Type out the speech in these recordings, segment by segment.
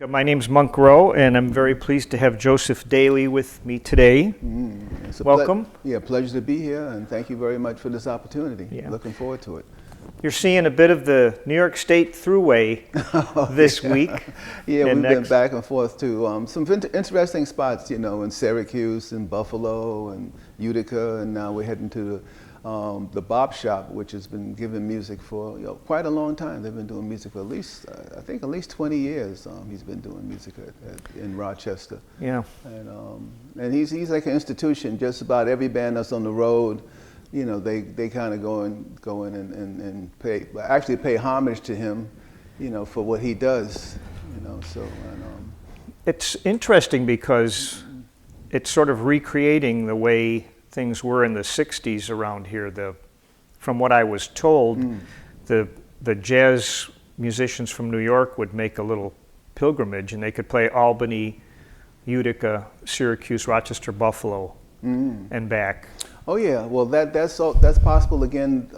My name's Monk Rowe, and I'm very pleased to have Joseph Daley with me today. Welcome. Pleasure to be here, and thank you very much for this opportunity. Yeah. Looking forward to it. You're seeing a bit of the New York State Thruway this week. Yeah, we've been back and forth to some interesting spots, in Syracuse and Buffalo and Utica, and now we're heading to the Bop Shop, which has been giving music for quite a long time. They've been doing music for at least 20 years. He's been doing music in Rochester. Yeah. And he's like an institution. Just about every band that's on the road, they kind of go in and pay homage to him, for what he does. It's interesting because it's sort of recreating the way things were in the 60s around here. From what I was told, the jazz musicians from New York would make a little pilgrimage, and they could play Albany, Utica, Syracuse, Rochester, Buffalo, and back. Oh yeah, well that's possible again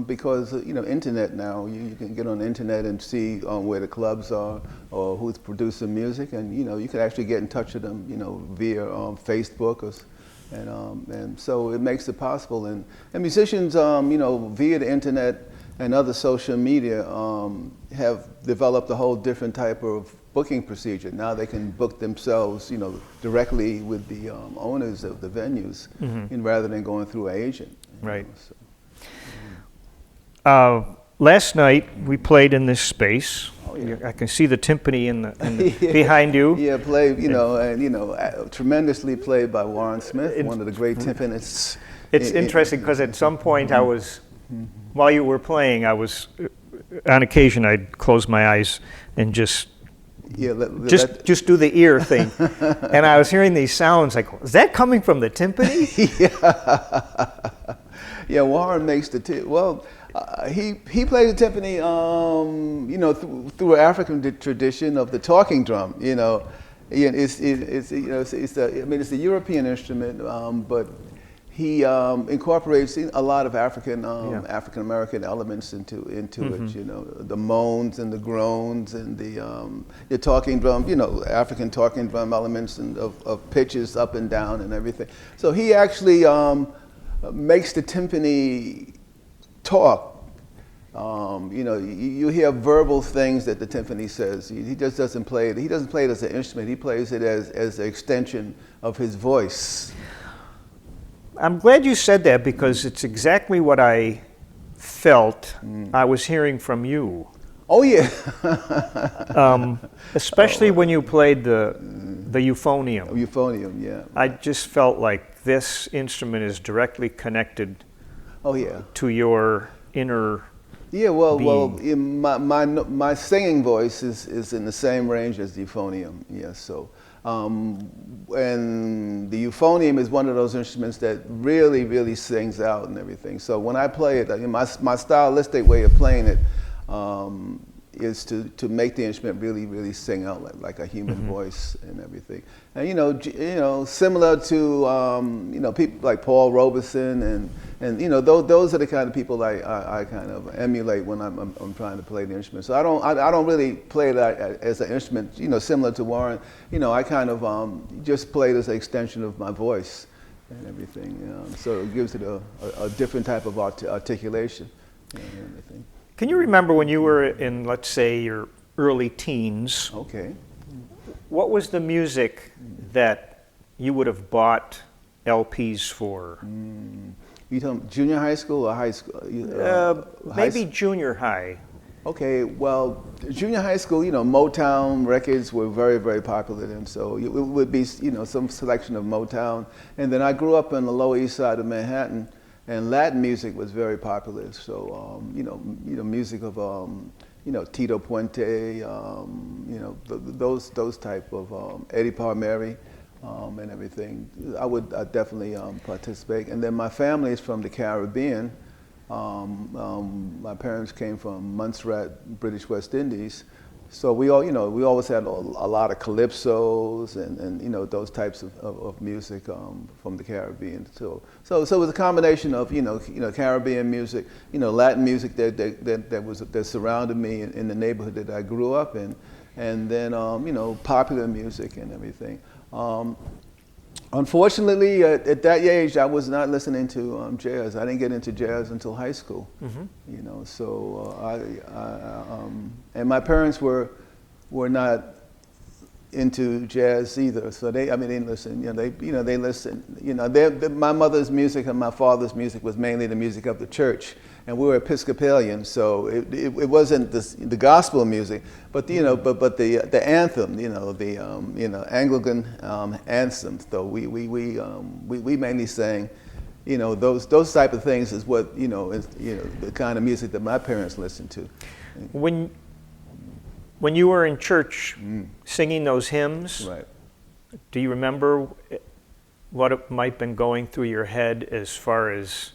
because internet now. You can get on the internet and see where the clubs are or who's producing music, and you can actually get in touch with them via Facebook and so it makes it possible. And musicians, via the internet and other social media, have developed a whole different type of booking procedure. Now they can book themselves, directly with the owners of the venues, and rather than going through an agent. Right. Last night we played in this space. Oh, yeah. I can see the timpani in the yeah. behind you. Yeah, played, tremendously played by Warren Smith, one of the great timpanists. It's interesting because at some point I was, while you were playing, on occasion I'd close my eyes and just do the ear thing. And I was hearing these sounds like, is that coming from the timpani? Yeah, Warren makes the he played the timpani, through an African tradition of the talking drum. It's a European instrument, but he incorporates a lot of African American elements into it. The moans and the groans and the talking drum. African talking drum elements and of pitches up and down and everything. So he actually makes the timpani talk. You hear verbal things that the timpani says. He just doesn't play it. He doesn't play it as an instrument. He plays it as an extension of his voice. I'm glad you said that because it's exactly what I felt I was hearing from you. Oh yeah. Especially when you played the euphonium. Euphonium, yeah. I just felt like this instrument is directly connected. Oh yeah. To your inner. Yeah, being. My singing voice is in the same range as the euphonium. Yes, so. And the euphonium is one of those instruments that really, really sings out and everything. So when I play it, my stylistic way of playing it is to make the instrument really, really sing out like a human voice and everything. And similar to people like Paul Robeson and those are the kind of people I kind of emulate when I'm trying to play the instrument. So I don't really play that as an instrument similar to Warren. I kind of just play it as an extension of my voice and everything. So it gives it a different type of articulation and everything. Can you remember when you were in, let's say, your early teens? Okay. What was the music that you would have bought LPs for? You talking junior high school or high school? Maybe junior high. Okay, well, junior high school, Motown records were very, very popular then. So it would be, some selection of Motown. And then I grew up on the Lower East Side of Manhattan. And Latin music was very popular, so music of Tito Puente, those type of Eddie Palmieri, and everything. I definitely participate. And then my family is from the Caribbean. My parents came from Montserrat, British West Indies. So we always had a lot of calypsos and those types of music from the Caribbean. So it was a combination of Caribbean music, Latin music that surrounded me in the neighborhood that I grew up in, and then you know, popular music and everything. Unfortunately, at that age, I was not listening to jazz. I didn't get into jazz until high school. You know, so and my parents were not into jazz either. So they listen. You know, they listen. You know, my mother's music and my father's music was mainly the music of the church, and we were Episcopalian, so it wasn't the gospel music, but you know, but the anthem. You know, the Anglican anthems. Though we mainly sang. You know, those type of things is what the kind of music that my parents listened to. When you were in church singing those hymns, right. Do you remember what it might have been going through your head as far as,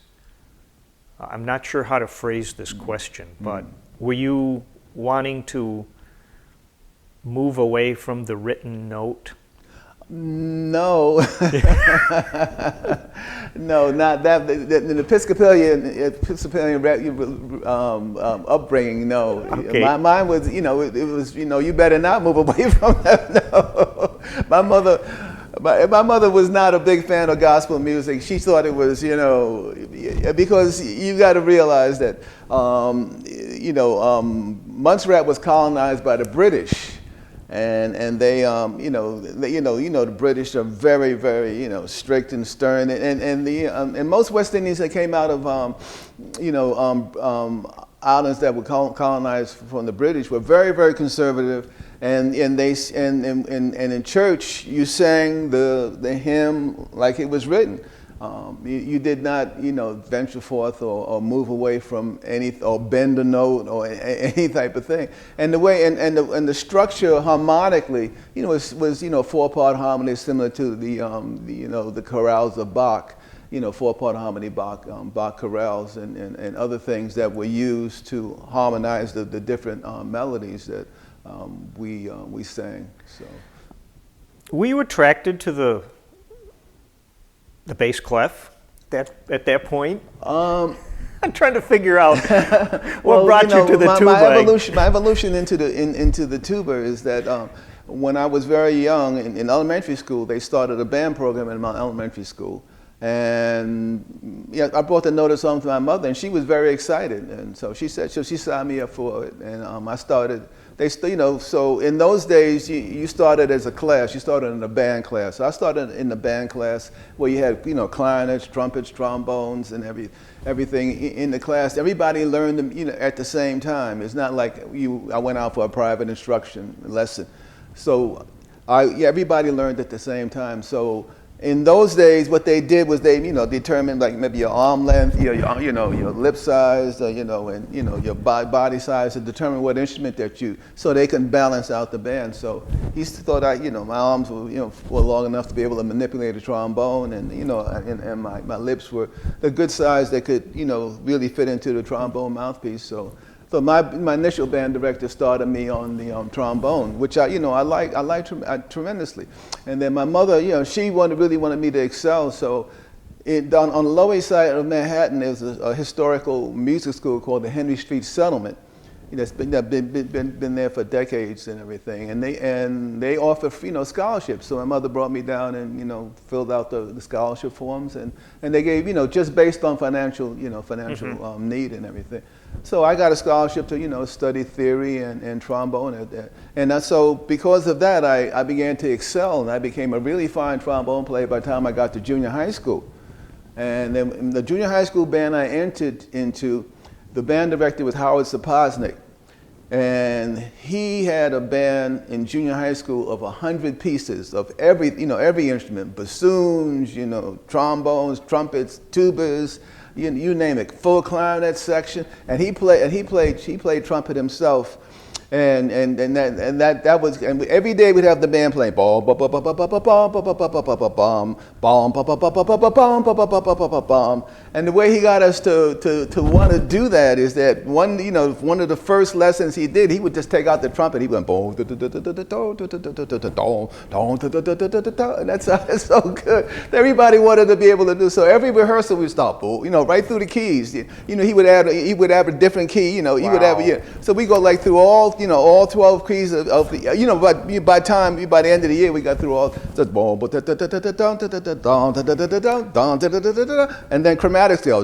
I'm not sure how to phrase this question, but were you wanting to move away from the written note? No, no, not that. The Episcopalian upbringing, no. Okay. Mine was, it was, you better not move away from that. No, my mother was not a big fan of gospel music. She thought it was, because you got to realize that, Montserrat was colonized by the British. And they, the British are very, very, strict and stern. And most West Indians that came out of, islands that were colonized from the British were very, very conservative. And in church, you sang the hymn like it was written. You did not, venture forth or move away from or bend a note or any type of thing. And the way and the structure harmonically, was 4-part harmony similar to the chorales of Bach, 4-part harmony Bach chorales and other things that were used to harmonize the different melodies that we sang. So, were you attracted to the bass clef at that point? I'm trying to figure out what brought you to the tuba. My evolution into the tuba is that when I was very young in elementary school, they started a band program in my elementary school, and I brought the notice home to my mother, and she was very excited, and so she signed me up for it, and I started. So in those days, you started as a class. You started in a band class. So I started in the band class where you had, clarinets, trumpets, trombones, and everything in the class. Everybody learned them, at the same time. It's not like I went out for a private instruction lesson. So everybody learned at the same time. So in those days, what they did was they, determined like maybe your arm length, your lip size, and your body size to determine what instrument that so they can balance out the band. So he thought my arms were, were long enough to be able to manipulate a trombone, and and my lips were the good size that could, really fit into the trombone mouthpiece. So my initial band director started me on the trombone, which I liked tremendously. And then my mother, she really wanted me to excel. So on the Lower East Side of Manhattan, there's a historical music school called the Henry Street Settlement. It's been there for decades and everything. And they offer scholarships. So my mother brought me down and filled out the scholarship forms, and they gave just based on financial need and everything. So I got a scholarship to study theory and trombone, and so because of that I began to excel, and I became a really fine trombone player by the time I got to junior high school. And then in the junior high school band I entered into, the band director was Howard Sapoznik, and he had a band in junior high school of 100 pieces of every instrument: bassoons, trombones, trumpets, tubas, you name it, full clarinet section, and he played trumpet himself, and that was, and every day we'd have the band playing bom bom bom bom bom bom bom bom bom, and the way he got us to want to do that is that one of the first lessons he did, he would just take out the trumpet, he went boom, and that's so good. Everybody wanted to be able to do so. Every rehearsal we stop, right through the keys. He would add a different key. He would add, so we go like through all all 12 keys of the, but by the end of the year, we got through all, and then chromatic scale.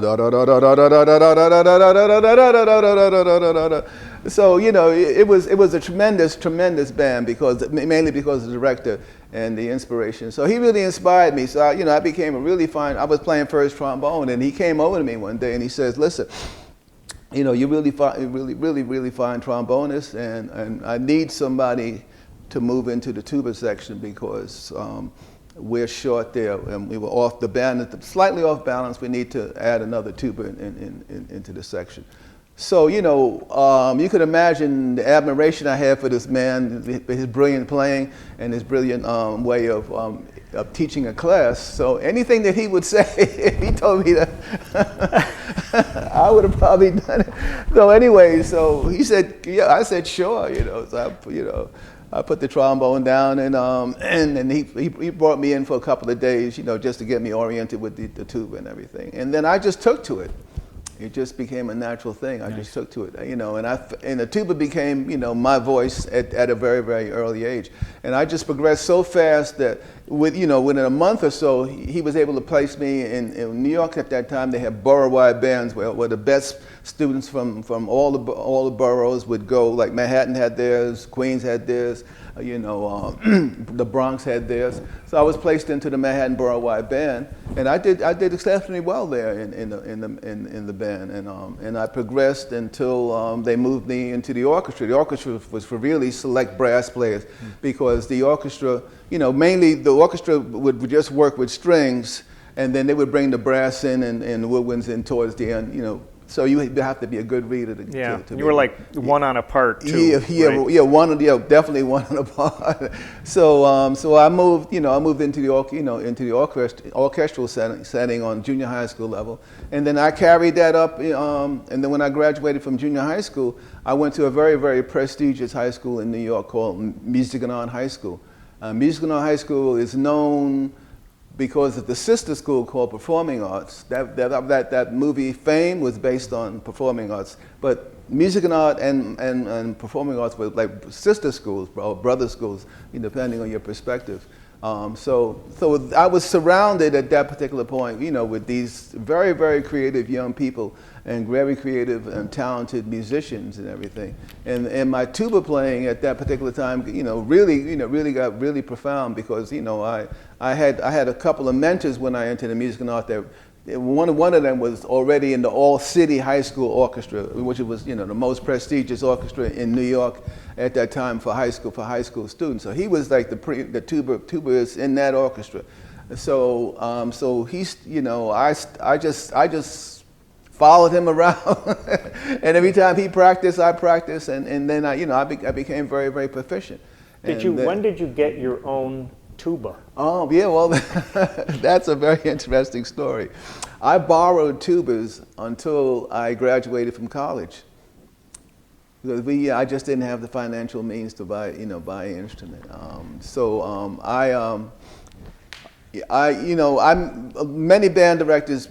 So, it was a tremendous band mainly because of the director and the inspiration. So he really inspired me. So, I became a really fine, I was playing first trombone, and he came over to me one day and he says, listen, you're really fine trombonist, and I need somebody to move into the tuba section because we're short there, and we were off the band, slightly off balance. We need to add another tuba into the section. So, you could imagine the admiration I had for this man, his brilliant playing and his brilliant way of teaching a class. So anything that he would say, if he told me that, I would have probably done it. So anyway, so he said, yeah, I said, sure, so I put the trombone down, and he brought me in for a couple of days, just to get me oriented with the tuba and everything. And then I just took to it. It just became a natural thing. I just took to it, and the tuba became, my voice at a very, very early age. And I just progressed so fast that within a month or so, he was able to place me in New York at that time. They had borough-wide bands where the best students from all the boroughs would go. Like Manhattan had theirs, Queens had theirs, the Bronx had theirs. So I was placed into the Manhattan borough-wide band, and I did exceptionally well there in the band, and I progressed until they moved me into the orchestra. The orchestra was for really select brass players, because the orchestra, mainly the orchestra would just work with strings, and then they would bring the brass in and the woodwinds in towards the end, So you have to be a good reader to you were like one on a part too. Right? Definitely one on a part. So I moved, I moved into the orchestral setting on junior high school level, and then I carried that up. And then when I graduated from junior high school, I went to a very, very prestigious high school in New York called Music-and-Art High School. Music-and-Art High School is known because of the sister school called Performing Arts. That movie Fame was based on Performing Arts, but Music and Art and Performing Arts were like sister schools or brother schools, depending on your perspective. So I was surrounded at that particular point, with these very, very creative young people and very creative and talented musicians and everything. And my tuba playing at that particular time, really got really profound, because I had a couple of mentors when I entered the music and art. One of them was already in the All-City High School Orchestra, which was the most prestigious orchestra in New York at that time for high school students. So he was like the tubaist in that orchestra. So he's I just followed him around, and every time he practiced, I practiced, and then I became very, very proficient. When did you get your own tuba? Oh, yeah, well, that's a very interesting story. I borrowed tubas until I graduated from college, because I just didn't have the financial means to buy an instrument. Many band directors,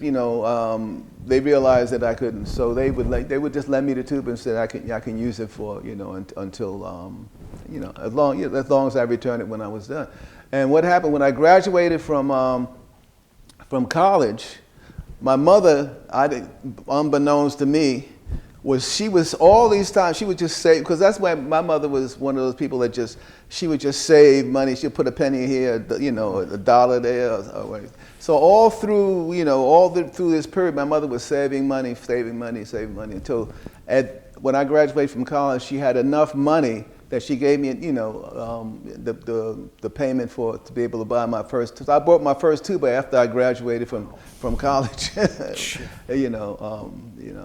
they realized that I couldn't, so they would just lend me the tuba and said I can use it for until as long as I returned it when I was done. And what happened when I graduated from college, my mother, unbeknownst to me, she was all these times, she would just save, because that's why my mother was one of those people that she would just save money. She'd put a penny here, a dollar there. So all through, through this period, my mother was saving money until when I graduated from college, she had enough money that she gave me, the payment to be able to buy my first. So I bought my first tuba after I graduated from college.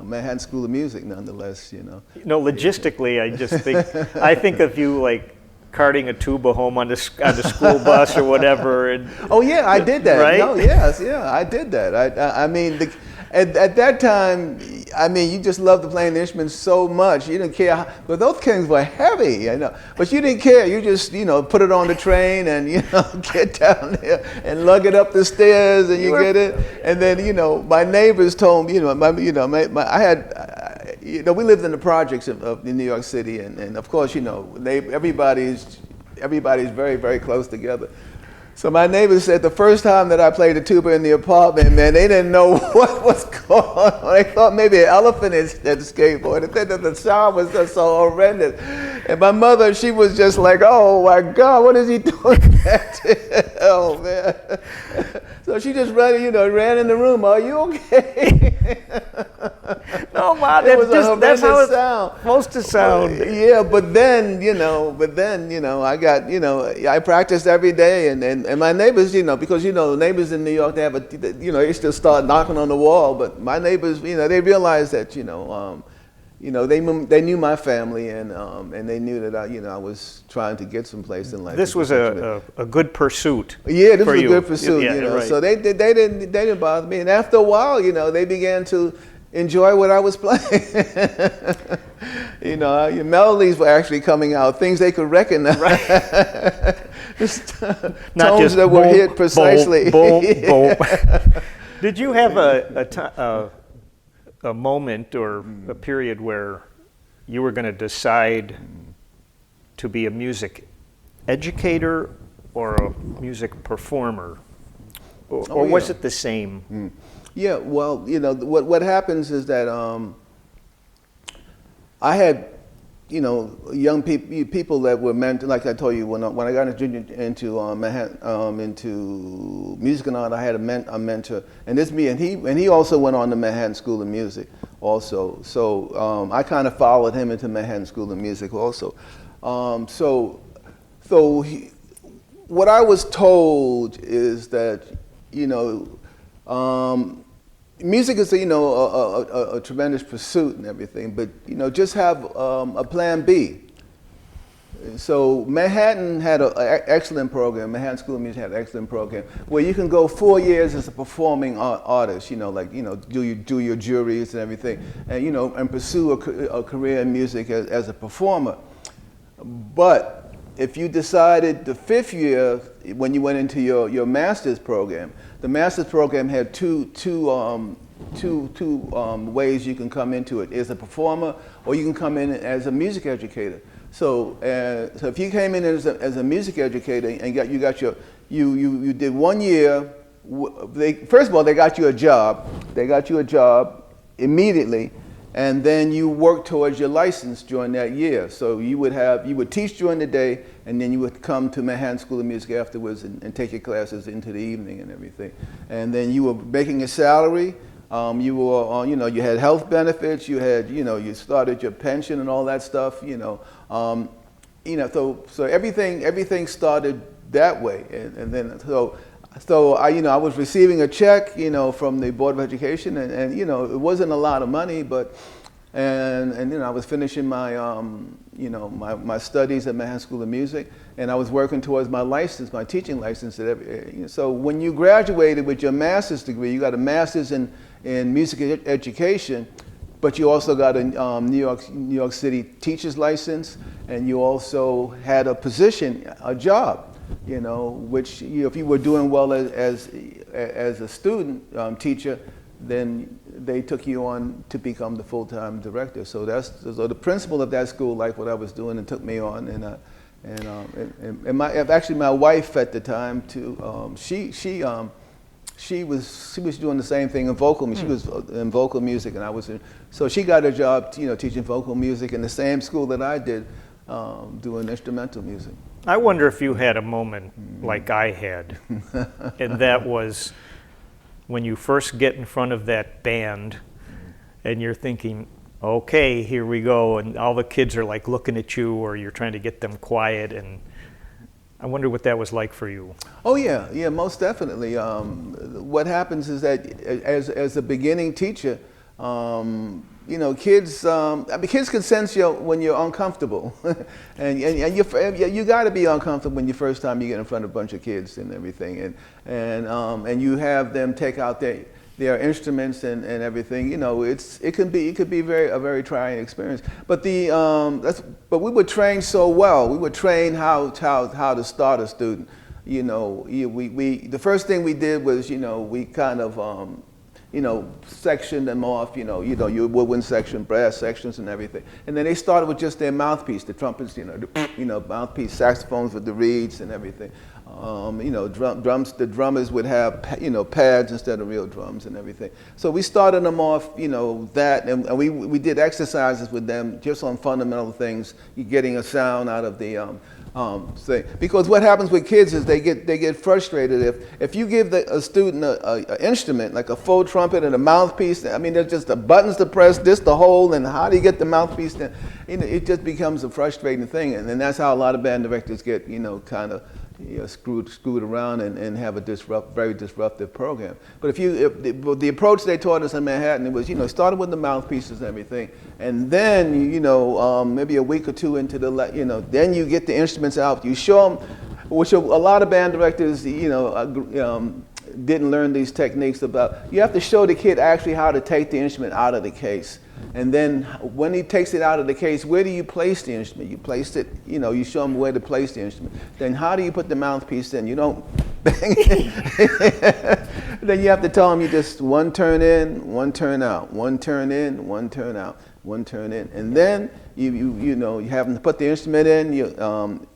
Manhattan School of Music, nonetheless. Logistically, I think of you like carting a tuba home on the school bus or whatever. And, oh yeah, I did that. Right? No, yes, yeah, I did that. I mean, at that time, you just loved playing the instruments so much. You didn't care, but those things were heavy, But you didn't care. You just, put it on the train and, get down there and lug it up the stairs and you get it. And then, my neighbors told me, you know, we lived in the projects of New York City, and of course, you know, everybody's very, very close together. So my neighbors said the first time that I played the tuba in the apartment, man, they didn't know what was going on. They thought maybe an elephant had skateboarded. They said that the sound was just so horrendous. And my mother, she was just like, oh my God, what is he doing that? Oh man. So she just ran in the room. Are you okay? No, Ma, that's how it's sound. supposed to sound. Yeah, but then, you know, I got, you know, I practiced every day, and my neighbors, you know, because, you know, neighbors in New York, they have they still start knocking on the wall, but my neighbors, you know, they realized that, you know, they knew my family, and they knew that I was trying to get someplace in life. This was a good pursuit. Yeah, this for was you. a good pursuit. Yeah, you know, right. so they didn't bother me, and after a while, you know, they began to enjoy what I was playing. You know, your melodies were actually coming out, things they could recognize. Right. Not tones just that were hit precisely. Boom, boom, boom. Did you have a moment or a period where you were going to decide to be a music educator or a music performer? Or was it the same? Yeah, well, you know, what happens is that I had, you know, young people that were meant, like I told you, when I got into Manhattan, into music and art, I had a mentor, and he also went on to Manhattan School of Music, also. So I kind of followed him into Manhattan School of Music, also. What I was told is that, you know, music is, you know, a tremendous pursuit and everything, but, you know, just have a plan B. So Manhattan had an excellent program. Manhattan School of Music had an excellent program where you can go 4 years as a performing artist, you know, like, you know, do your juries and everything, and, you know, and pursue a career in music as a performer. But if you decided the 5th year, when you went into your master's program, the master's program had two ways you can come into it: as a performer, or you can come in as a music educator. So if you came in as a music educator and you did 1 year, first of all, they got you a job. They got you a job immediately. And then you work towards your license during that year. So you would teach during the day, and then you would come to Manhattan School of Music afterwards and take your classes into the evening and everything. And then you were making a salary. You were, you know, you had health benefits. You had, you know, you started your pension and all that stuff. You know, so everything started that way. And then So I was receiving a check, you know, from the Board of Education, and you know, it wasn't a lot of money, but and you know, I was finishing my my studies at Manhattan School of Music, and I was working towards my license, my teaching license. So when you graduated with your master's degree, you got a master's in music education, but you also got a New York City teacher's license, and you also had a position, a job. You know, which if you were doing well as a student teacher, then they took you on to become the full-time director. So the principal of that school liked what I was doing and took me on. And my wife at the time too. She was doing the same thing in vocal music. She was in vocal music, and I was in. So she got a job, you know, teaching vocal music in the same school that I did, doing instrumental music. I wonder if you had a moment like I had, and that was when you first get in front of that band and you're thinking, okay, here we go, and all the kids are like looking at you, or you're trying to get them quiet, and I wonder what that was like for you. Oh yeah, most definitely. What happens is that as a beginning teacher, you know, kids can sense you when you're uncomfortable, and you got to be uncomfortable when the first time you get in front of a bunch of kids and everything, and you have them take out their instruments and everything. You know, it could be a very trying experience. But but we were trained so well. We were trained how to start a student. You know, the first thing we did was, you know, we kind of sectioned them off, your woodwind section, brass sections and everything. And then they started with just their mouthpiece, the trumpets, mouthpiece, saxophones with the reeds and everything. Drums, the drummers would have, pads instead of real drums and everything. So we started them off, that, and we did exercises with them just on fundamental things, getting a sound out of the thing. Because what happens with kids is they get frustrated if you give a student an instrument like a faux trumpet and a mouthpiece. I mean, there's just the buttons to press, this the hole, and how do you get the mouthpiece? It just becomes a frustrating thing, and that's how a lot of band directors get kind of screwed around and have a very disruptive program. But the approach they taught us in Manhattan, it was started with the mouthpieces and everything, and then maybe a week or two into then you get the instruments out, you show them, which a lot of band directors didn't learn these techniques about. You have to show the kid actually how to take the instrument out of the case. And then when he takes it out of the case, where do you place the instrument? You place it, you show him where to place the instrument. Then how do you put the mouthpiece in? You don't bang it. Then you have to tell him you just one turn in, one turn out, one turn in, one turn out, one turn in. And then you have them put the instrument in,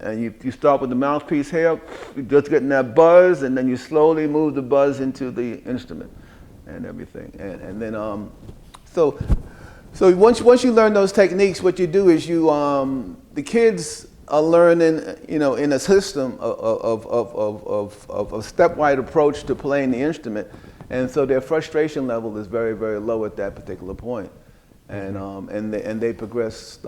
and you start with the mouthpiece here, you're just getting that buzz, and then you slowly move the buzz into the instrument and everything. And then, so once you learn those techniques, what you do is the kids are learning, in a system of a stepwise approach to playing the instrument, and so their frustration level is very, very low at that particular point, and they progress,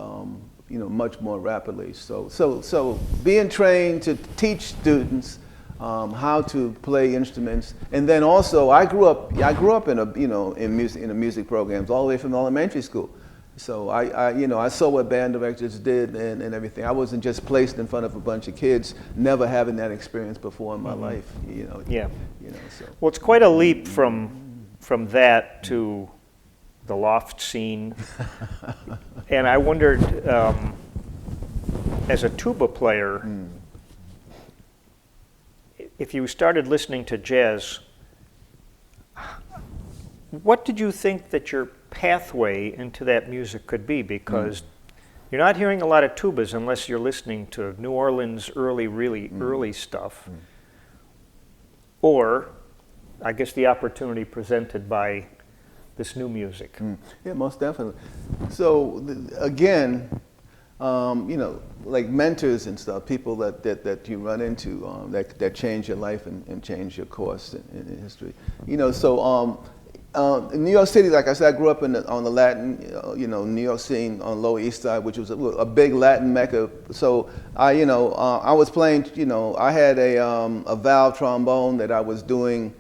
much more rapidly. So being trained to teach students how to play instruments, and then also I grew up in in music programs all the way from elementary school. So I saw what band directors did and everything. I wasn't just placed in front of a bunch of kids, never having that experience before in my life. Yeah. So. Well, it's quite a leap from that to the loft scene, and I wondered, as a tuba player. If you started listening to jazz, what did you think that your pathway into that music could be? Because you're not hearing a lot of tubas unless you're listening to New Orleans really early stuff. Or, I guess, the opportunity presented by this new music. Yeah, most definitely. So, again, like mentors and stuff, people that you run into that change your life and change your course in history. In New York City, like I said, I grew up on the Latin, New York scene on Lower East Side, which was a big Latin mecca. So I was playing, I had a valve trombone that I was doing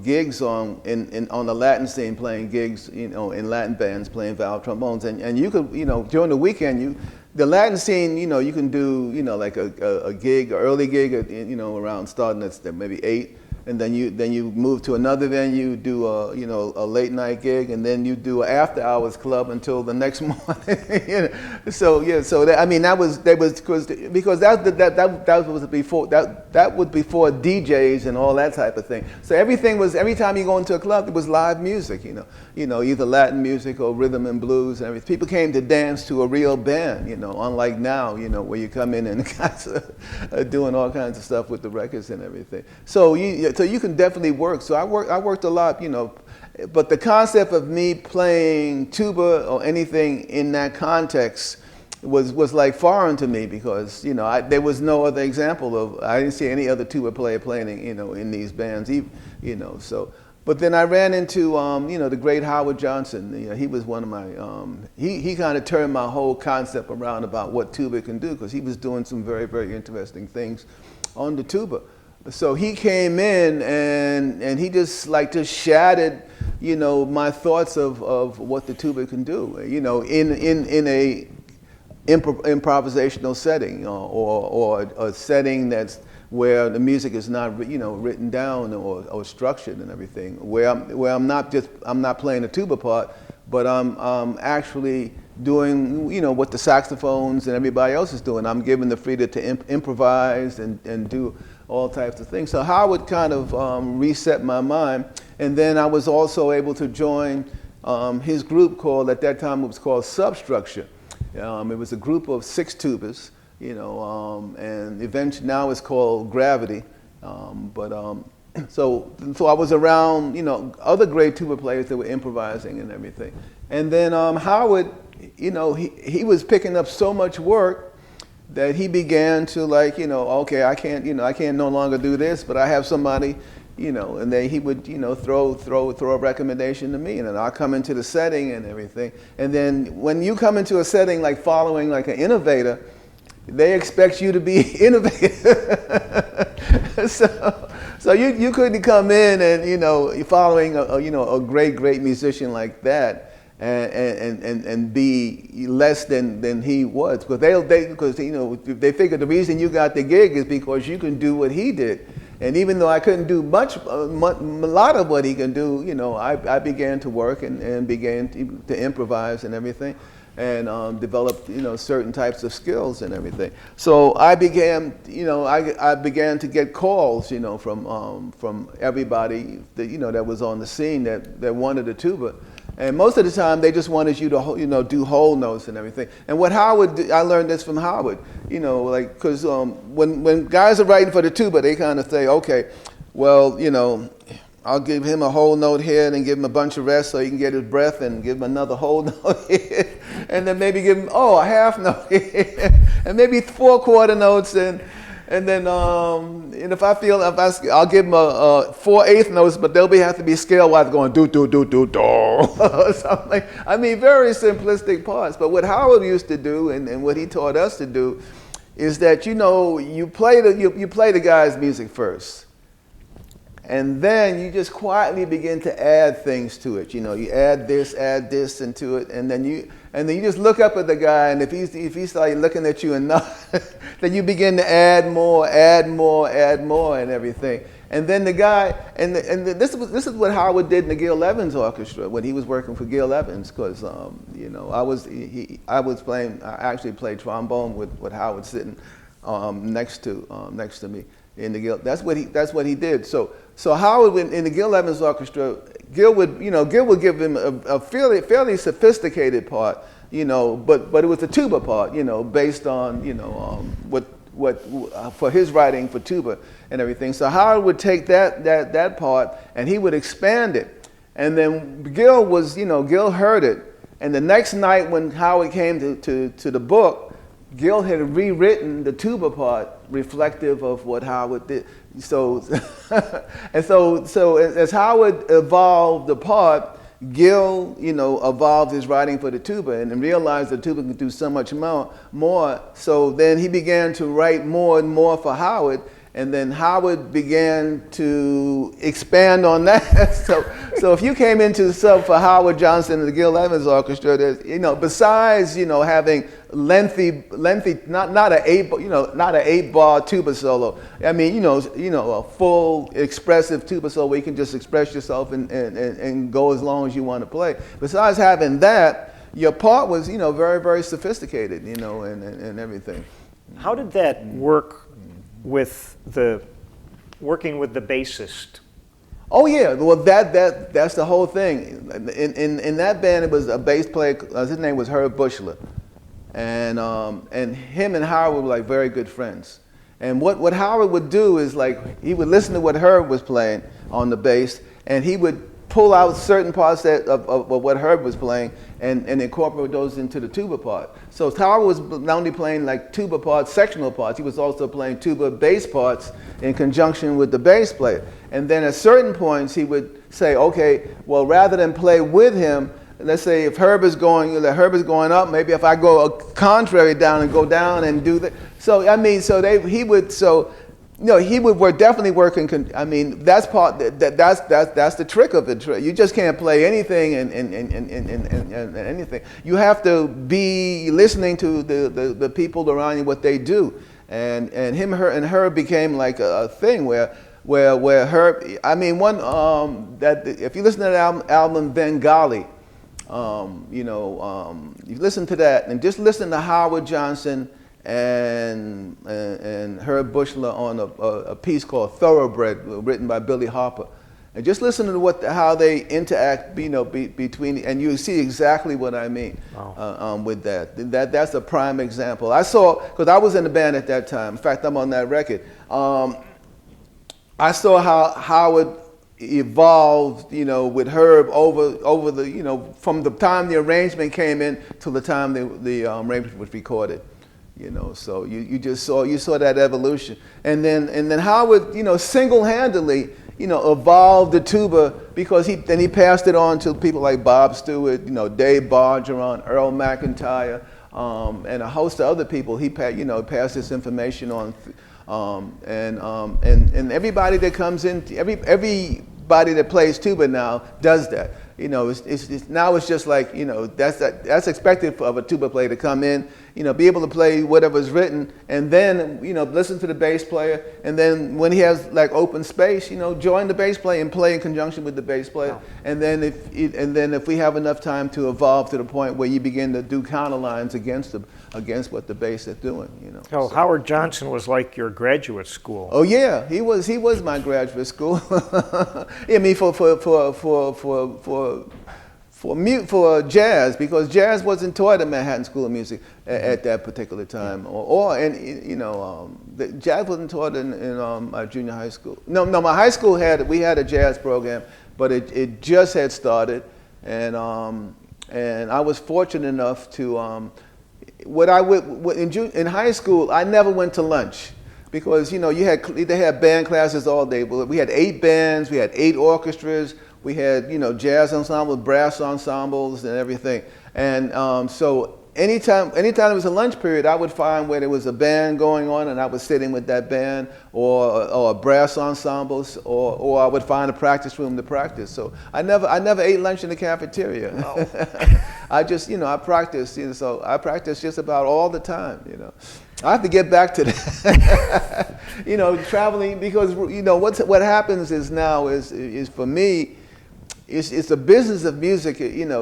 gigs on the Latin scene, playing gigs, in Latin bands, playing valve trombones, and you could, during the weekend, the Latin scene, you can do, like a gig, an early gig, around starting at maybe 8. And then you move to another venue, do a late night gig, and then you do an after hours club until the next morning. So that was because that was before that was before DJs and all that type of thing. So everything was, every time you go into a club, it was live music. Either Latin music or rhythm and blues and everything. People came to dance to a real band. Unlike now, where you come in and guys are doing all kinds of stuff with the records and everything. So you can definitely work. So I worked a lot, but the concept of me playing tuba or anything in that context was like foreign to me, because there was no other example of, I didn't see any other tuba player playing in these bands, so. But then I ran into the great Howard Johnson. He was one of my he kind of turned my whole concept around about what tuba can do, because he was doing some very, very interesting things on the tuba. So he came in and he just shattered, my thoughts of what the tuba can do, in a improvisational setting, or a setting that's where the music is not, written down or structured and everything, where I'm not playing a tuba part, but I'm actually doing, you know, what the saxophones and everybody else is doing. I'm given the freedom to improvise and do all types of things. So Howard kind of reset my mind. And then I was also able to join his group called, at that time it was called Substructure. It was a group of 6 tubas, you know, and eventually now it's called Gravity. So I was around, you know, other great tuba players that were improvising and everything. And then Howard, you know, he was picking up so much work that he began to, like, you know, okay, I can't no longer do this, but I have somebody, you know, and then he would, you know, throw a recommendation to me, and then I'll come into the setting and everything. And then when you come into a setting like following like an innovator, they expect you to be innovative. So you couldn't come in and, you know, following a great musician like that and be less than he was, because you know, they figured the reason you got the gig is because you can do what he did. And even though I couldn't do a lot of what he can do, you know, I began to work and began to improvise and everything, and developed, you know, certain types of skills and everything. So I began, you know, I began to get calls, you know, from everybody that, you know, that was on the scene that wanted a tuba. And most of the time, they just wanted you to, you know, do whole notes and everything. And what Howard did, I learned this from Howard, you know, like, because when guys are writing for the tuba, they kind of say, okay, well, you know, I'll give him a whole note here and then give him a bunch of rest so he can get his breath, and give him another whole note here, and then maybe give him, a half note here, and maybe 4 quarter notes, and then and if I'll give them 4 eighth notes, but they'll have to be scale wise, going do something. I mean, very simplistic parts. But what Howard used to do, and what he taught us to do, is that, you know, you play the guy's music first, and then you just quietly begin to add things to it. You know, you add this into it, and then you just look up at the guy, and if he's like looking at you enough, then you begin to add more, and everything. And then the guy, and this is what Howard did in the Gil Evans Orchestra when he was working for Gil Evans, because you know, I actually played trombone with Howard sitting next to me in the Gil. That's what he did. So Howard, in the Gil Evans Orchestra, Gil would give him a fairly sophisticated part, you know, but it was a tuba part, you know, based on, you know, what for his writing for tuba and everything. So Howard would take that part and he would expand it, and then Gil heard it, and the next night when Howard came to the book, Gil had rewritten the tuba part reflective of what Howard did. So as Howard evolved the part, Gil, you know, evolved his writing for the tuba and realized the tuba could do so much more. So then he began to write more and more for Howard, and then Howard began to expand on that. So if you came into sub for Howard Johnson and the Gil Evans Orchestra, there's, you know, besides, you know, having lengthy, not an 8-bar tuba solo. I mean, you know, a full expressive tuba solo where you can just express yourself and go as long as you want to play. Besides having that, your part was, you know, very, very sophisticated, you know, and everything. How did that work with working with the bassist? Oh yeah, well that's the whole thing. In that band, it was a bass player. His name was Herb Bushler, and him and Howard were like very good friends. And what Howard would do is, like, he would listen to what Herb was playing on the bass, and he would pull out certain parts of what Herb was playing and incorporate those into the tuba part. So Howard was not only playing like tuba parts, sectional parts, he was also playing tuba bass parts in conjunction with the bass player. And then at certain points he would say, okay, well, rather than play with him, let's say if Herb is going up, maybe if I go a contrary down and go down and do that. So I mean, he would definitely work in. I mean, that's that's the trick of it. You just can't play anything and anything. You have to be listening to the people around you, what they do, and Herb became like a thing where Herb. I mean, if you listen to the album Bengali, You listen to that, and just listen to Howard Johnson and Herb Bushler on a piece called Thoroughbred, written by Billy Harper. And just listen to how they interact, between, and you see exactly what I mean. Wow. With that. That's a prime example. I saw, because I was in the band at that time. In fact, I'm on that record. I saw how Howard evolved, with Herb over the, from the time the arrangement came in till the time the arrangement was recorded. So you saw that evolution, and then Howard, single-handedly, evolved the tuba, because he passed it on to people like Bob Stewart, Dave Bargeron, Earl McIntyre, and a host of other people. He passed this information on, and everybody that comes in, everybody that plays tuba now does that. Now it's just like, that's expected of a tuba player to come in, be able to play whatever's written, and then, listen to the bass player, and then when he has like open space, join the bass player and play in conjunction with the bass player. Wow. And then if we have enough time to evolve to the point where you begin to do counter lines against what the bass is doing, So Howard Johnson was like your graduate school. Oh yeah, he was my graduate school. I mean, for jazz, because jazz wasn't taught at Manhattan School of Music at that particular time, jazz wasn't taught in my junior high school. No, my high school we had a jazz program, but it just had started, and I was fortunate enough to in high school I never went to lunch. Because they had band classes all day. We had 8 bands, we had 8 orchestras, we had jazz ensembles, brass ensembles, and everything. And so anytime there was a lunch period, I would find where there was a band going on, and I was sitting with that band, or brass ensembles, or I would find a practice room to practice. So I never ate lunch in the cafeteria. Oh. I just I practiced. So I practiced just about all the time. I have to get back to that. Traveling, because what happens is now is for me, it's the business of music.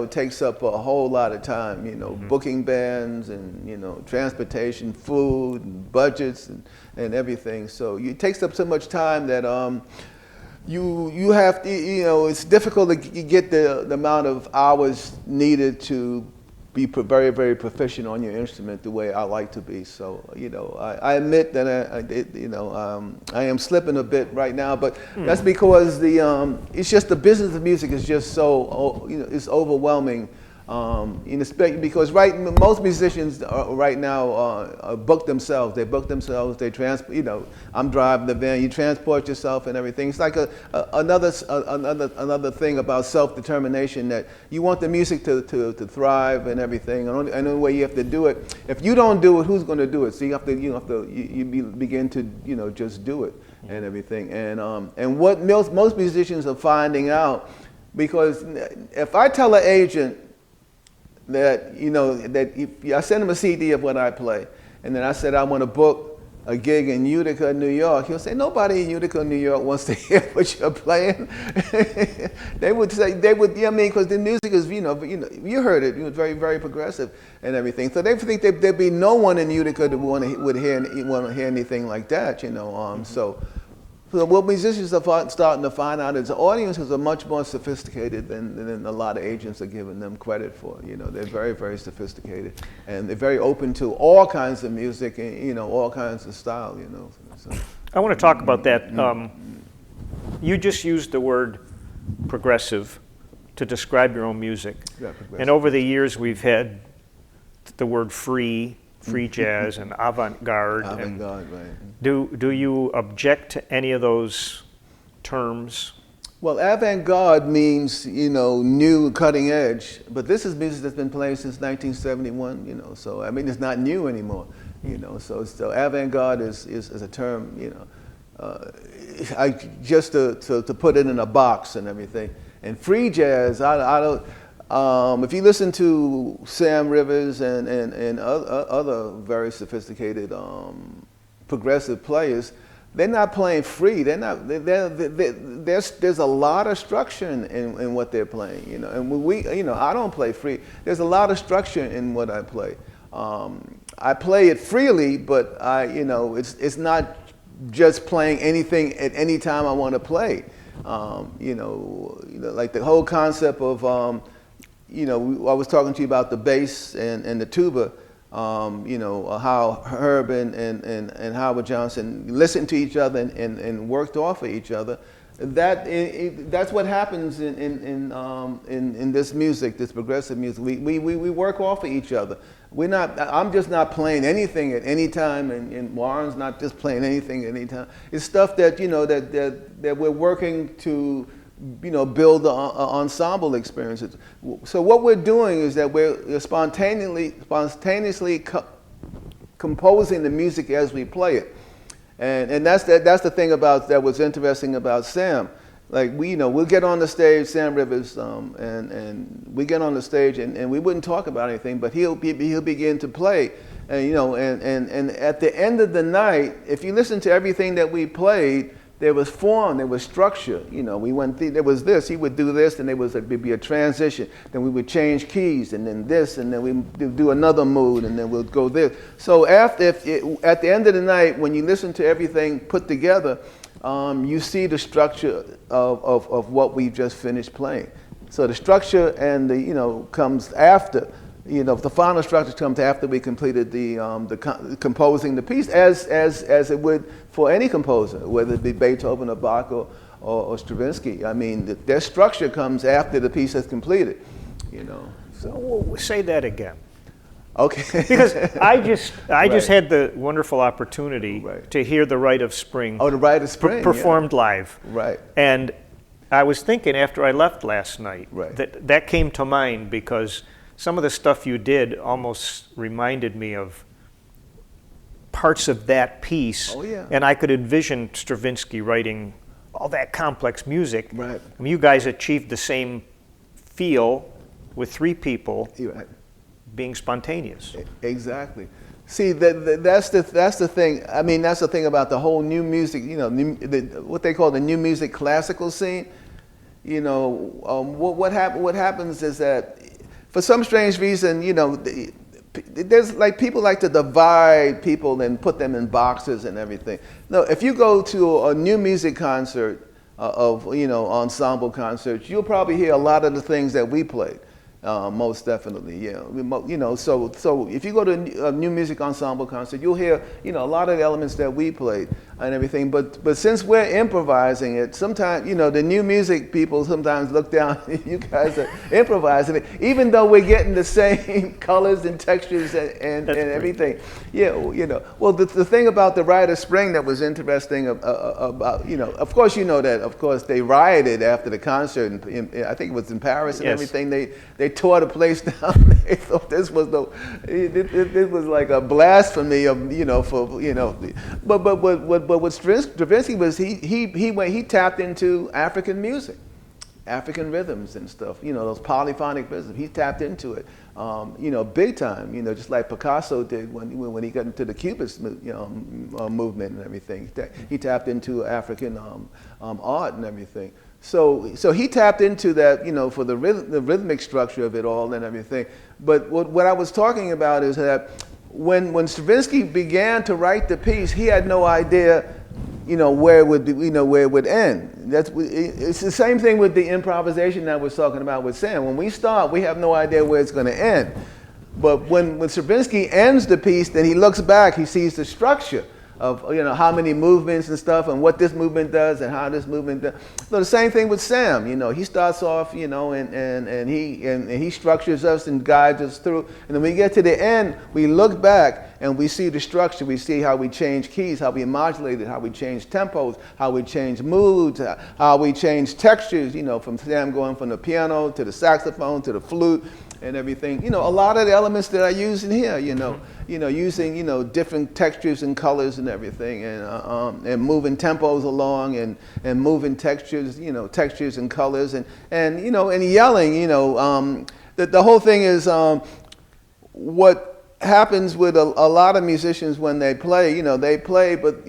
Takes up a whole lot of time. Mm-hmm. Booking bands and transportation, food, and budgets and everything. So it takes up so much time that you have to. It's difficult to get the amount of hours needed to be very, very proficient on your instrument the way I like to be. So, I admit that I am slipping a bit right now, but that's because it's just the business of music is just so, it's overwhelming. Because most musicians right now book themselves. They book themselves. They I'm driving the van. You transport yourself and everything. It's like another thing about self-determination, that you want the music to thrive and everything. And the only way you have to do it. If you don't do it, who's going to do it? So you begin to just do it and everything. And what most musicians are finding out, because if I tell an agent that I send him a CD of what I play, and then I said I want to book a gig in Utica, New York, he'll say, nobody in Utica, New York wants to hear what you're playing. They would, because the music is, you heard it, it was very, very progressive and everything. So they think there'd be no one in Utica that would hear anything like that, So what musicians are starting to find out is the audiences are much more sophisticated than a lot of agents are giving them credit for. They're very, very sophisticated, and they're very open to all kinds of music and all kinds of style. So. I want to talk about that. You just used the word progressive to describe your own music, and over the years we've had the word free jazz and avant-garde. Avant-garde, right. Do you object to any of those terms? Well, avant-garde means, new, cutting edge, but this is music that's been playing since 1971, so it's not new anymore, so avant-garde is a term, just to put it in a box and everything. And free jazz, I don't. If you listen to Sam Rivers and other very sophisticated progressive players, they're not playing free. They're not. There's a lot of structure in what they're playing, you know. And when we, you know, I don't play free. There's a lot of structure in what I play. I play it freely, but you know, it's not just playing anything at any time I want to play. You know, like the whole concept of, you know, I was talking to you about the bass and the tuba. You know, how Herb and Howard Johnson listened to each other and worked off of each other. That's what happens in this music, this progressive music. We work off of each other. I'm just not playing anything at any time, and Warren's not just playing anything at any time. It's stuff that, you know, that we're working to, you know, build ensemble experiences. So what we're doing is that we're spontaneously composing the music as we play it, and that's the thing about that was interesting about Sam. Like we'll get on the stage, Sam Rivers, and we get on the stage, and we wouldn't talk about anything, but he'll begin to play, and you know, and at the end of the night, if you listen to everything that we played, there was form, there was structure. You know, there was this, he would do this, and there'd be a transition. Then we would change keys, and then this, and then we'd do another mood, and then we'll go this. So at the end of the night, when you listen to everything put together, you see the structure of what we just finished playing. So the structure and the, you know, comes after. You know, the final structure comes after we completed the composing the piece, as it would for any composer, whether it be Beethoven or Bach or Stravinsky. I mean, their structure comes after the piece is completed. You know. So say that again. Okay. Because I just had the wonderful opportunity to hear the Rite of Spring. Oh, the Rite of Spring performed live. Right. And I was thinking after I left last night that came to mind, because some of the stuff you did almost reminded me of parts of that piece. Oh, yeah. And I could envision Stravinsky writing all that complex music. Right. I mean, you guys achieved the same feel with three people being spontaneous. Exactly. See, that's the thing. I mean, that's the thing about the whole new music, you know, what they call the new music classical scene. You know, what happens is that, for some strange reason, you know, there's like people like to divide people and put them in boxes and everything. No, if you go to a new music concert of, you know, ensemble concerts, you'll probably hear a lot of the things that we played. Most definitely, yeah. You know, so if you go to a new music ensemble concert, you'll hear, you know, a lot of the elements that we played and everything. But since we're improvising it, sometimes, you know, the new music people sometimes look down. You guys are improvising it, even though we're getting the same colors and textures and everything. Yeah, you know. Well, the thing about the Rite of Spring that was interesting about, you know, of course you know that, of course they rioted after the concert. I think it was in Paris and everything. They tore the place down. They thought this was this was like a blasphemy of, you know, for, you know. But what Stravinsky was, he tapped into African music, African rhythms and stuff. You know, those polyphonic rhythms. He tapped into it, you know, big time. You know, just like Picasso did when he got into the Cubist, you know, movement and everything. He tapped into African art and everything. So he tapped into that, you know, for the rhythmic structure of it all and everything. But what I was talking about is that when Stravinsky began to write the piece, he had no idea, you know, where it would be, you know, where it would end. It's the same thing with the improvisation that I was talking about with Sam. When we start, we have no idea where it's going to end. But when Stravinsky ends the piece, then he looks back, he sees the structure of, you know, how many movements and stuff, and what this movement does and how this movement does. So the same thing with Sam. You know, he starts off, you know, and he structures us and guides us through. And then we get to the end, we look back and we see the structure. We see how we change keys, how we modulate it, how we change tempos, how we change moods, how we change textures. You know, from Sam going from the piano to the saxophone to the flute and everything. You know, a lot of the elements that I use in here, you know, using, you know, different textures and colors and everything, and moving tempos along and moving textures, you know, textures and colors and you know, and yelling, you know, the whole thing is what happens with a lot of musicians when they play. They play, but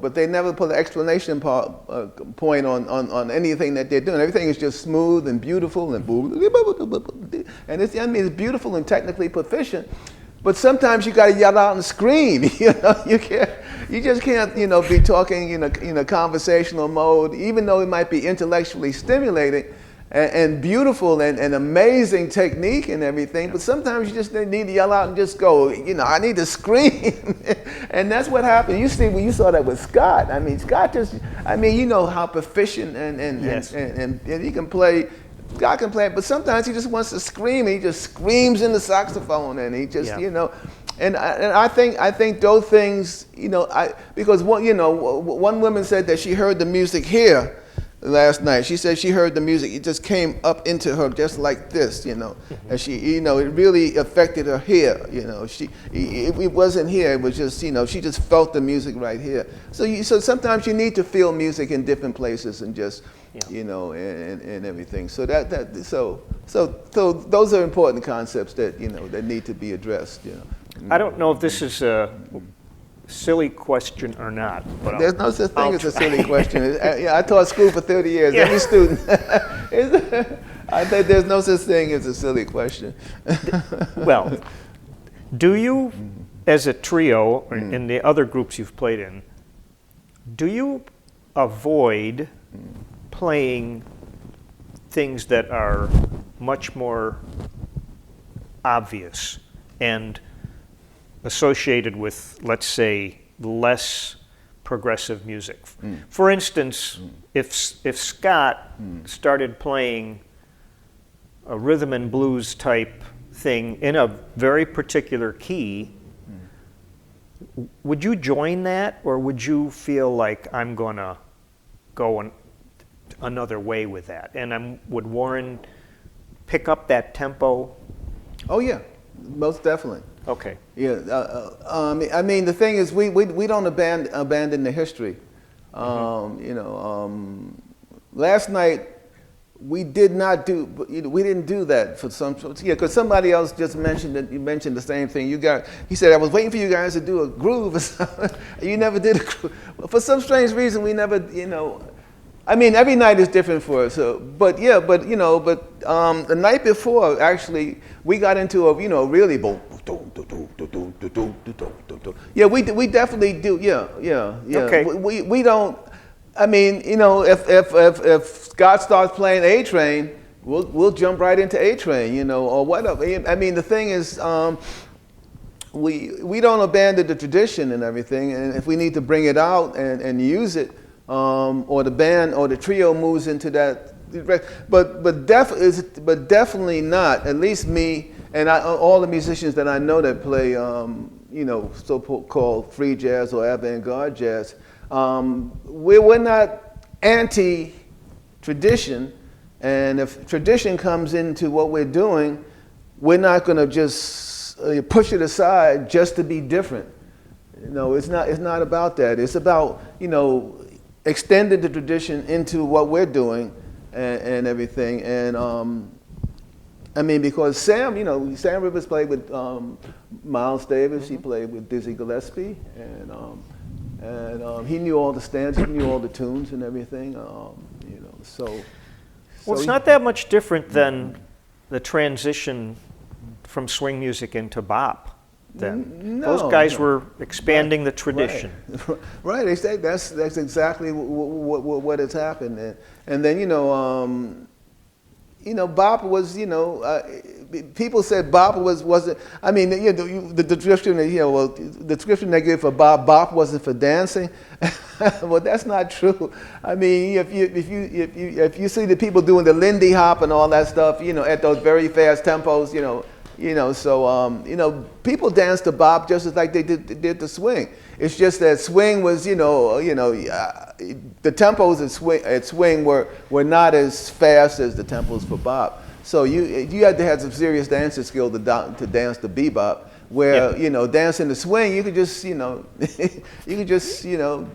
but they never put an explanation point on anything that they're doing. Everything is just smooth and beautiful and it's beautiful and technically proficient. But sometimes you got to yell out and scream. You just can't be talking in a conversational mode, even though it might be intellectually stimulating. And beautiful and amazing technique and everything, but sometimes you just need to yell out and just go, I need to scream. And that's what happened. You see, when you saw that with Scott, Scott just, how proficient and he can play. Scott can play, but sometimes he just wants to scream. He just screams in the saxophone, and he just, And I think those things, because one woman said that she heard the music here last night. She said she heard the music. It just came up into her just like this, and she, it really affected her here. It wasn't here. It was just, she just felt the music right here. So sometimes you need to feel music in different places and just, and everything. So so those are important concepts that that need to be addressed. I don't know if this is a silly question or not, but there's no such thing as a silly question. I taught school for 30 years. Yeah. Every student, I think there's no such thing as a silly question. Well, do you, as a trio, or in the other groups you've played in, do you avoid playing things that are much more obvious and associated with, let's say, less progressive music? For instance, if Scott started playing a rhythm and blues type thing in a very particular key, would you join that, or would you feel like I'm going to go another way with that? And would Warren pick up that tempo? Oh yeah, most definitely. Okay. Yeah. The thing is, we don't abandon the history. Last night we didn't do that for some. Because somebody else just mentioned that. You mentioned the same thing. He said, I was waiting for you guys to do a groove or something. You never did a groove. For some strange reason, we never. Every night is different for us. But the night before, actually, we got into a really yeah, we definitely do. Yeah. Okay. We don't. If Scott starts playing A Train, we'll jump right into A Train, or whatever. The thing is, we don't abandon the tradition and everything. And if we need to bring it out and use it, or the band or the trio moves into that, but definitely not. At least me and all the musicians that I know that play, so-called free jazz or avant-garde jazz, we're not anti-tradition, and if tradition comes into what we're doing, we're not going to just push it aside just to be different. It's not about that. It's about extending the tradition into what we're doing and everything. And because Sam Rivers played with Miles Davis. He played with Dizzy Gillespie, and he knew all the standards, he knew all the tunes and everything. Well, it's not that much different than the transition from swing music into bop. Then those guys were expanding the tradition. Right. They say that's exactly what has happened, and then bop was people said bop wasn't. The description the description they give for bop wasn't for dancing. Well, that's not true. If you see the people doing the Lindy Hop and all that stuff, at those very fast tempos, people dance to bop just as like they did the swing. It's just that swing was, the tempos at swing were not as fast as the tempos for bop. So you had to have some serious dancing skill to dance the bebop. Where dancing the swing, you could just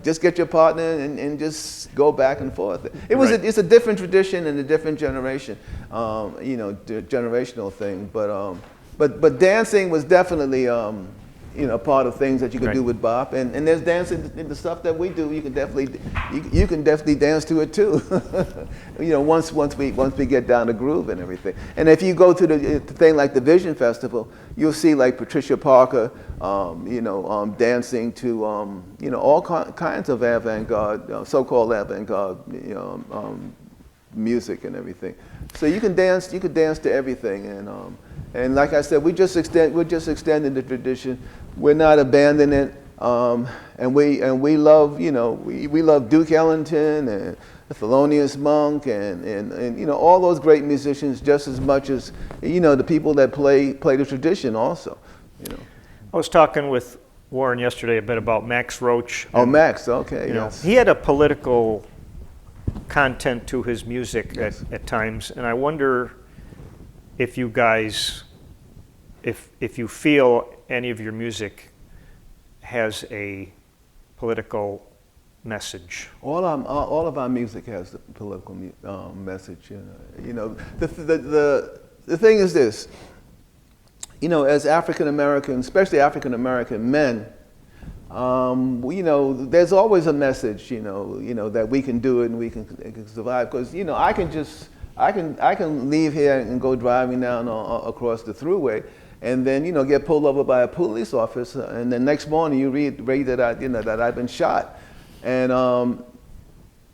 just get your partner and just go back and forth. It's a different tradition and a different generation, generational thing. But but dancing was definitely part of things that you could Right. do with bop, and there's dancing in the stuff that we do. You can definitely dance to it too. Once we get down the groove and everything. And if you go to the thing like the Vision Festival, you'll see like Patricia Parker, dancing to all kinds of avant-garde, so-called avant-garde music and everything. So you can dance to everything, and like I said, we're just extending the tradition. We're not abandoning it, and we love we love Duke Ellington and the Thelonious Monk and all those great musicians just as much as the people that play the tradition also. I was talking with Warren yesterday a bit about Max Roach. Oh, Max, okay, yes. He had a political content to his music Yes. at times, and I wonder if you guys, if you feel any of your music has a political message. All of our music has a political message. The thing is this. As African Americans, especially African American men, there's always a message, that we can do it and we can survive. Because I can leave here and go driving down across the thruway, and then get pulled over by a police officer, and the next morning you read that that I've been shot, and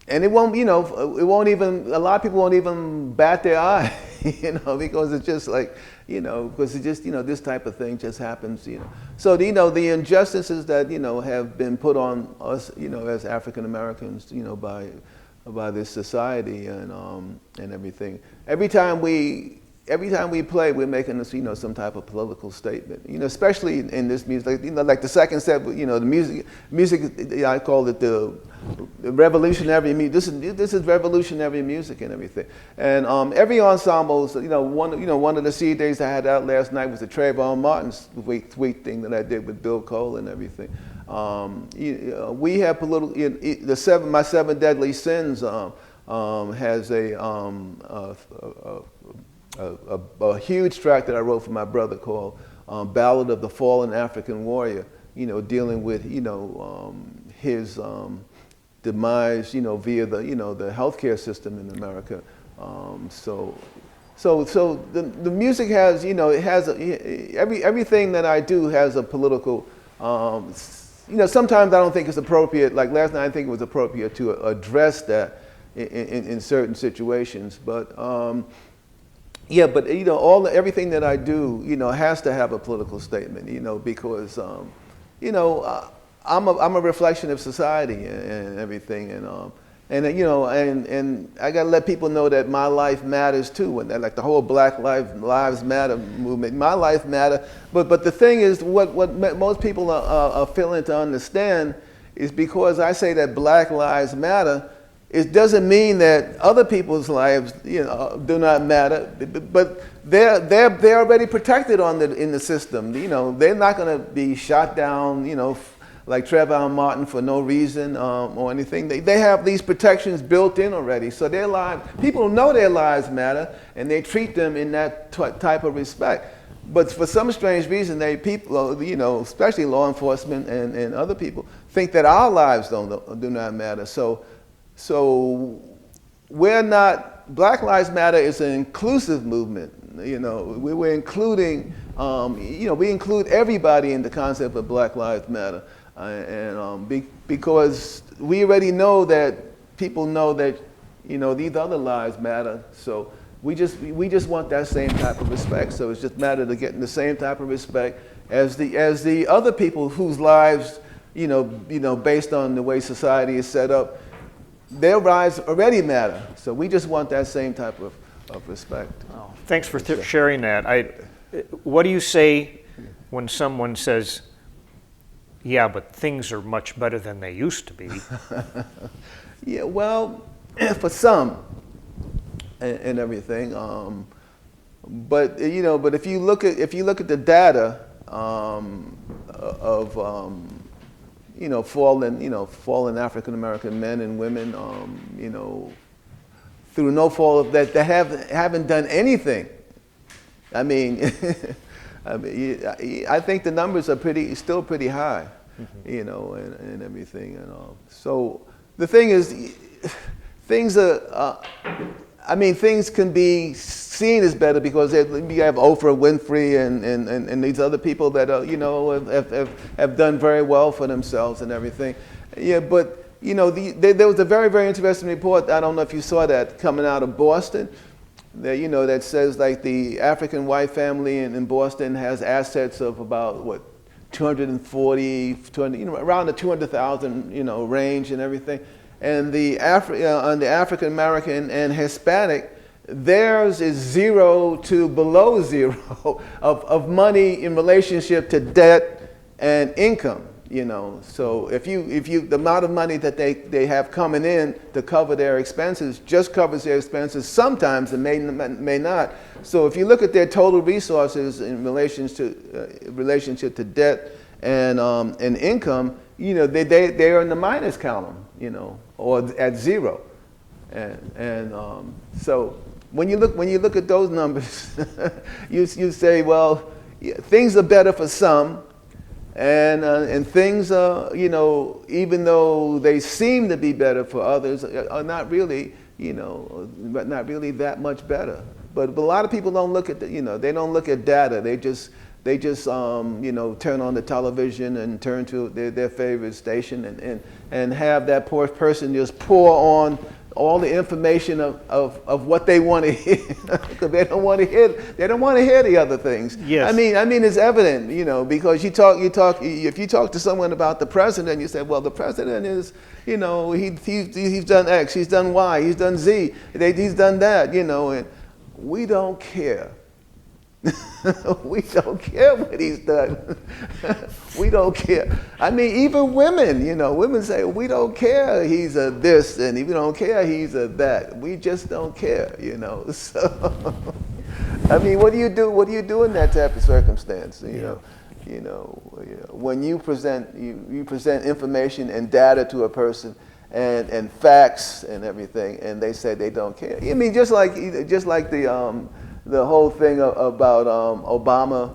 it won't a lot of people won't even bat their eye, because it's just like. Because it's just, this type of thing just happens, So, the injustices that, have been put on us, as African Americans, by this society and everything. Every time we play, we're making this, some type of political statement, especially in this music, like the second set, the music, I call it the revolutionary music. This is revolutionary music and everything. And every ensemble, one of the CD I had out last night was the Trayvon Martin tweet thing that I did with Bill Cole and everything. We have political. My Seven Deadly Sins has a huge track that I wrote for my brother called "Ballad of the Fallen African Warrior." Dealing with his demise, via the healthcare system in America. So the music has, it has everything that I do has a political. Sometimes I don't think it's appropriate. Like last night, I think it was appropriate to address that in certain situations, but. Yeah, but everything that I do, has to have a political statement, because I'm a reflection of society and everything, and I gotta let people know that my life matters too, and that, like the whole Black Lives Matter movement, my life matter. But the thing is, what most people are failing to understand is because I say that Black Lives Matter. It doesn't mean that other people's lives, do not matter, but they're already protected in the system. They're not going to be shot down, like Trayvon Martin for no reason or anything. They have these protections built in already, so their lives, people know their lives matter, and they treat them in that type of respect. But for some strange reason, people, especially law enforcement and other people, think that our lives do not matter. So we're not. Black Lives Matter is an inclusive movement. We're including. We include everybody in the concept of Black Lives Matter, because we already know that people know that these other lives matter. So we just want that same type of respect. So it's just a matter of getting the same type of respect as the other people whose lives, based on the way society is set up. Their lives already matter, so we just want that same type of respect. Oh, thanks for sharing that. What do you say when someone says, "Yeah, but things are much better than they used to be"? Yeah, well, for some, and everything. But if you look at the data of fallen African American men and women, through no fault of that, they haven't done anything. I mean, I mean, I think the numbers are still pretty high, you know, and everything and all. So the thing is, things are. I mean, things can be seen as better because you have Oprah Winfrey and these other people that are, you know, have done very well for themselves and everything. Yeah, but you know, there was a very, very interesting report. I don't know if you saw that coming out of Boston. That, you know, that says like the African white family in Boston has assets of about what 240, 200, you know, around the 200,000, you know, range and everything. And the African American and Hispanic, theirs is 0 to below 0 of money in relationship to debt and income. You know, so if you the amount of money that they have coming in to cover their expenses just covers their expenses. Sometimes it may not. So if you look at their total resources in relationship to debt and income, you know, they are in the minus column, you know, or at 0. And so when you look at those numbers, you say, well, things are better for some. And things, you know, even though they seem to be better for others, are not really, you know, not really that much better. But a lot of people don't look at, you know, they don't look at data. They just you know, turn on the television and turn to their favorite station and have that poor person just pour on all the information of what they want to hear, because they don't want to hear the other things. Yes. I mean it's evident, you know, because if you talk to someone about the president, you say, well, the president is, you know, he's done X, he's done Y, he's done Z, he's done that, you know, and we don't care. We don't care what he's done. We don't care. I mean, even women, you know, women say, we don't care he's a this, and we don't care he's a that. We just don't care, you know. So, I mean, what do you do? What do you do in that type of circumstance? You know, when you present information and data to a person, and facts and everything, and they say they don't care. I mean, just like the whole thing about Obama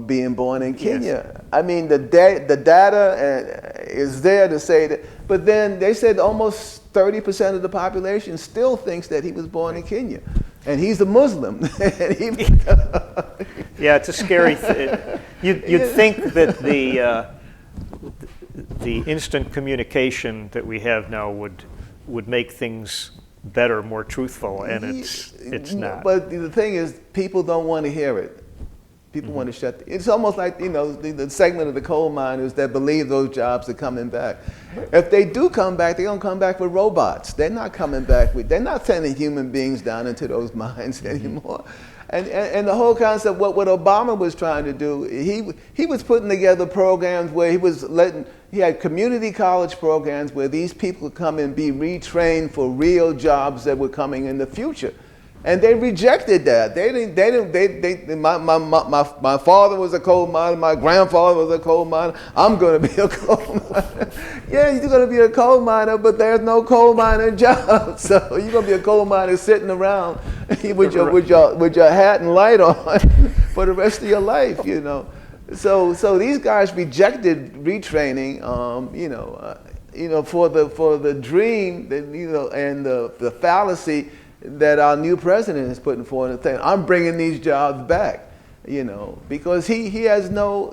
being born in Kenya. Yes. I mean, the data is there to say that, but then they said almost 30% of the population still thinks that he was born in Kenya, and he's a Muslim. Yeah, it's a scary thing. You'd think that the instant communication that we have now would make things better, more truthful, and it's not. But the thing is, people don't want to hear it. People want to shut. It's almost like, you know, the segment of the coal miners that believe those jobs are coming back. If they do come back, they're gonna come back with robots. They're not coming back with. They're not sending human beings down into those mines anymore. And the whole concept, what Obama was trying to do, he was putting together programs where he had community college programs where these people could come and be retrained for real jobs that were coming in the future. And they rejected that. My father was a coal miner, my grandfather was a coal miner, I'm gonna be a coal miner. Yeah, you're gonna be a coal miner, but there's no coal mining job. So you're gonna be a coal miner sitting around with your hat and light on for the rest of your life, you know. So these guys rejected retraining, for the dream that, you know, and the fallacy that our new president is putting forward, saying, I'm bringing these jobs back, you know, because he has no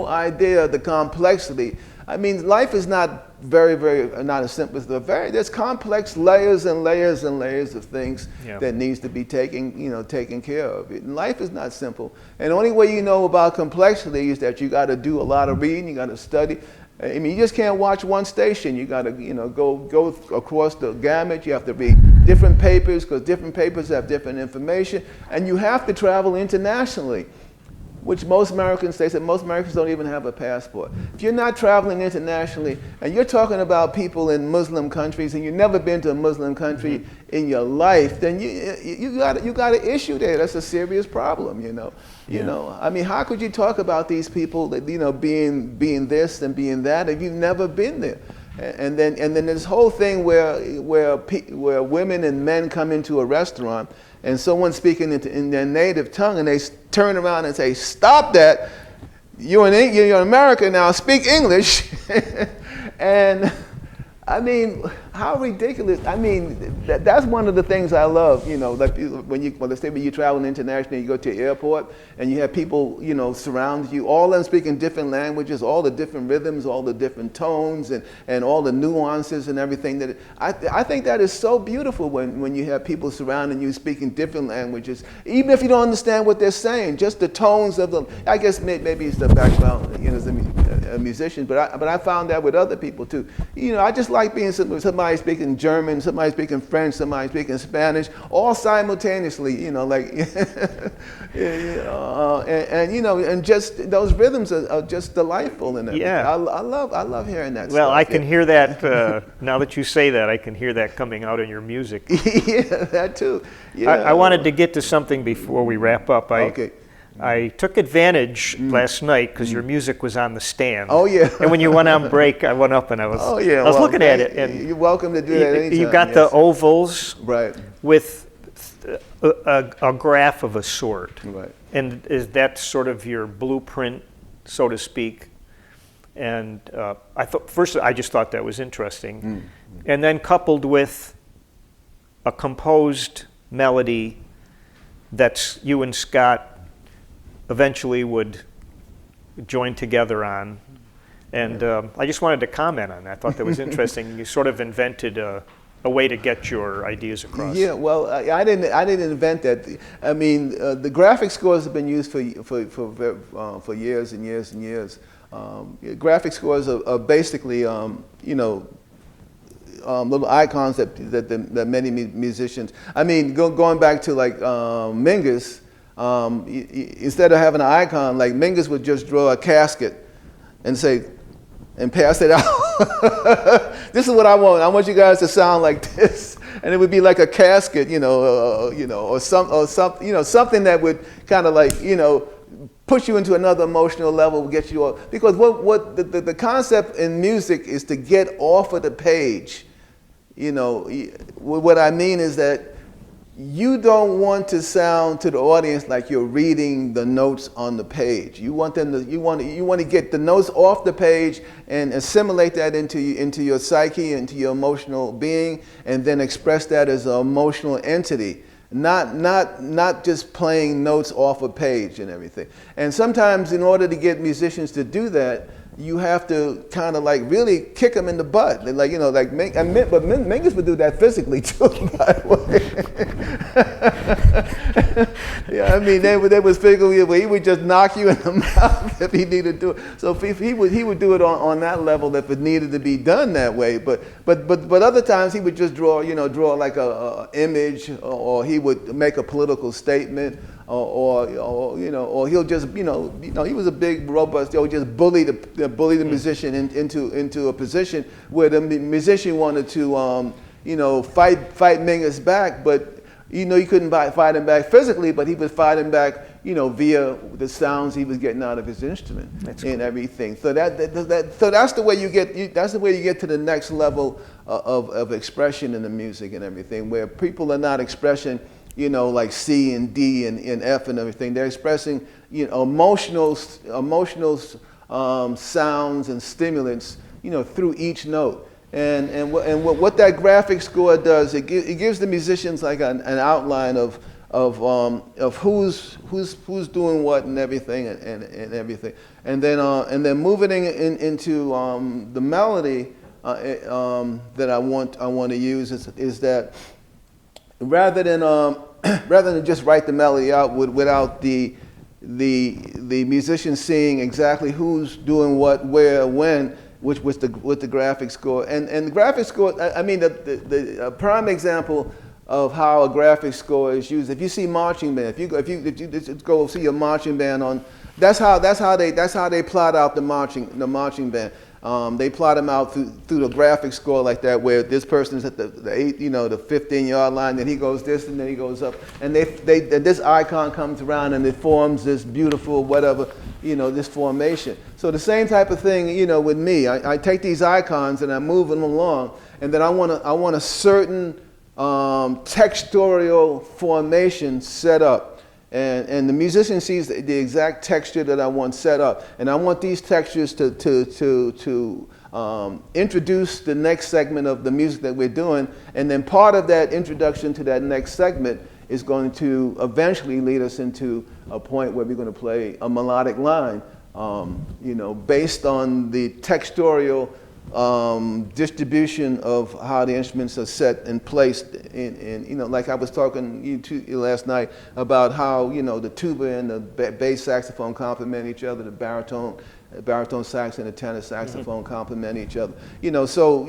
idea of the complexity. I mean, life is not not as simple as there's complex layers and layers and layers of things that needs to be taken care of. And life is not simple. And the only way you know about complexity is that you got to do a lot of reading, you got to study. I mean, you just can't watch one station. You got to, you know, go across the gamut. You have to read different papers because different papers have different information, and you have to travel internationally, which most Americans, they said most Americans don't even have a passport. If you're not traveling internationally, and you're talking about people in Muslim countries, and you've never been to a Muslim country in your life, then you got an issue there. That's a serious problem, you know. You know, I mean, how could you talk about these people that, you know, being this and being that if you've never been there? And then this whole thing where women and men come into a restaurant and someone's speaking in their native tongue and they turn around and say, "Stop that! You're in America now. Speak English." And I mean, how ridiculous! I mean, that's one of the things I love. You know, like let's say when you travel internationally, you go to the airport and you have people, you know, surround you, all of them speaking different languages, all the different rhythms, all the different tones, and all the nuances and everything. That I think that is so beautiful when you have people surrounding you speaking different languages, even if you don't understand what they're saying, just the tones of the. I guess maybe it's the background, you know, as a musician, but I found that with other people too. You know, I just like being somebody speaking German, somebody speaking French, somebody speaking Spanish, all simultaneously. You know, like, and you know, and just those rhythms are just delightful and everything. Yeah. I love hearing that. Well, stuff. I can hear that now that you say that. I can hear that coming out in your music. Yeah, that too. Yeah. I wanted to get to something before we wrap up. Okay. I took advantage last night because your music was on the stand. Oh yeah. And when you went on break, I went up and I was looking at it. And you're welcome to do that anytime. You got the ovals right with a graph of a sort. Right. And is that sort of your blueprint, so to speak? And I thought first I just thought that was interesting, and then coupled with a composed melody that's you and Scott eventually would join together on. And I just wanted to comment on that. I thought that was interesting. You sort of invented a way to get your ideas across. Yeah, well, I didn't invent that. I mean, the graphic scores have been used for years and years and years. Graphic scores are basically, you know, little icons that many musicians. I mean, going back to like Mingus. Instead of having an icon, like Mingus would just draw a casket and say, and pass it out. This is what I want. I want you guys to sound like this, and it would be like a casket, you know, or something that would kind of like, you know, push you into another emotional level, get you off. Because what the concept in music is to get off of the page. You know, what I mean is that you don't want to sound to the audience like you're reading the notes on the page. You want them to, you want to get the notes off the page and assimilate that into your psyche, into your emotional being, and then express that as an emotional entity. Not just playing notes off a page and everything. And sometimes in order to get musicians to do that, you have to kind of like really kick them in the butt. And like, you know, like, but Mingus would do that physically too, by the way. Yeah, I mean, they was physically, he would just knock you in the mouth if he needed to. So if he would do it on that level if it needed to be done that way. But other times he would just draw like a image, or he would make a political statement. Or he'll just he was a big robust. He'll just bully the musician into a position where the musician wanted to fight Mingus back, but he couldn't fight him back physically, but he would fight him back via the sounds he was getting out of his instrument and everything. So that's the way you get to the next level of expression in the music and everything, where people are not expressing like C and D and F and everything. They're expressing, emotional sounds and stimulants, through each note. And what that graphic score does, it gives the musicians like an outline of who's doing what and everything and everything. And then moving into the melody that I want to use is that rather than just write the melody out without the musician seeing exactly who's doing what, where, when, which was with the graphic score. And the graphic score, I mean, the prime example of how a graphic score is used. If you see marching band, if you go see a marching band on, that's how they plot out the marching band. They plot them out through the graphic score like that, where this person's at the 15-yard line, then he goes this, and then he goes up, and this icon comes around and it forms this beautiful whatever, this formation. So the same type of thing, with me. I take these icons and I move them along, and then I want a certain textorial formation set up. And the musician sees the exact texture that I want set up, and I want these textures to introduce the next segment of the music that we're doing, and then part of that introduction to that next segment is going to eventually lead us into a point where we're going to play a melodic line, based on the textorial distribution of how the instruments are set and placed in like I was talking to you last night about how the tuba and the bass saxophone complement each other, the baritone sax and the tenor saxophone complement each other. So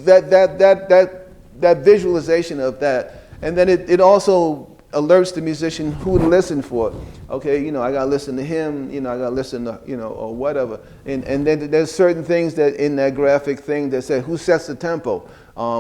that visualization of that, and then it also alerts the musician who to listen for. Okay, I gotta listen to him, I gotta listen to, or whatever. And then there's certain things that in that graphic thing that say who sets the tempo,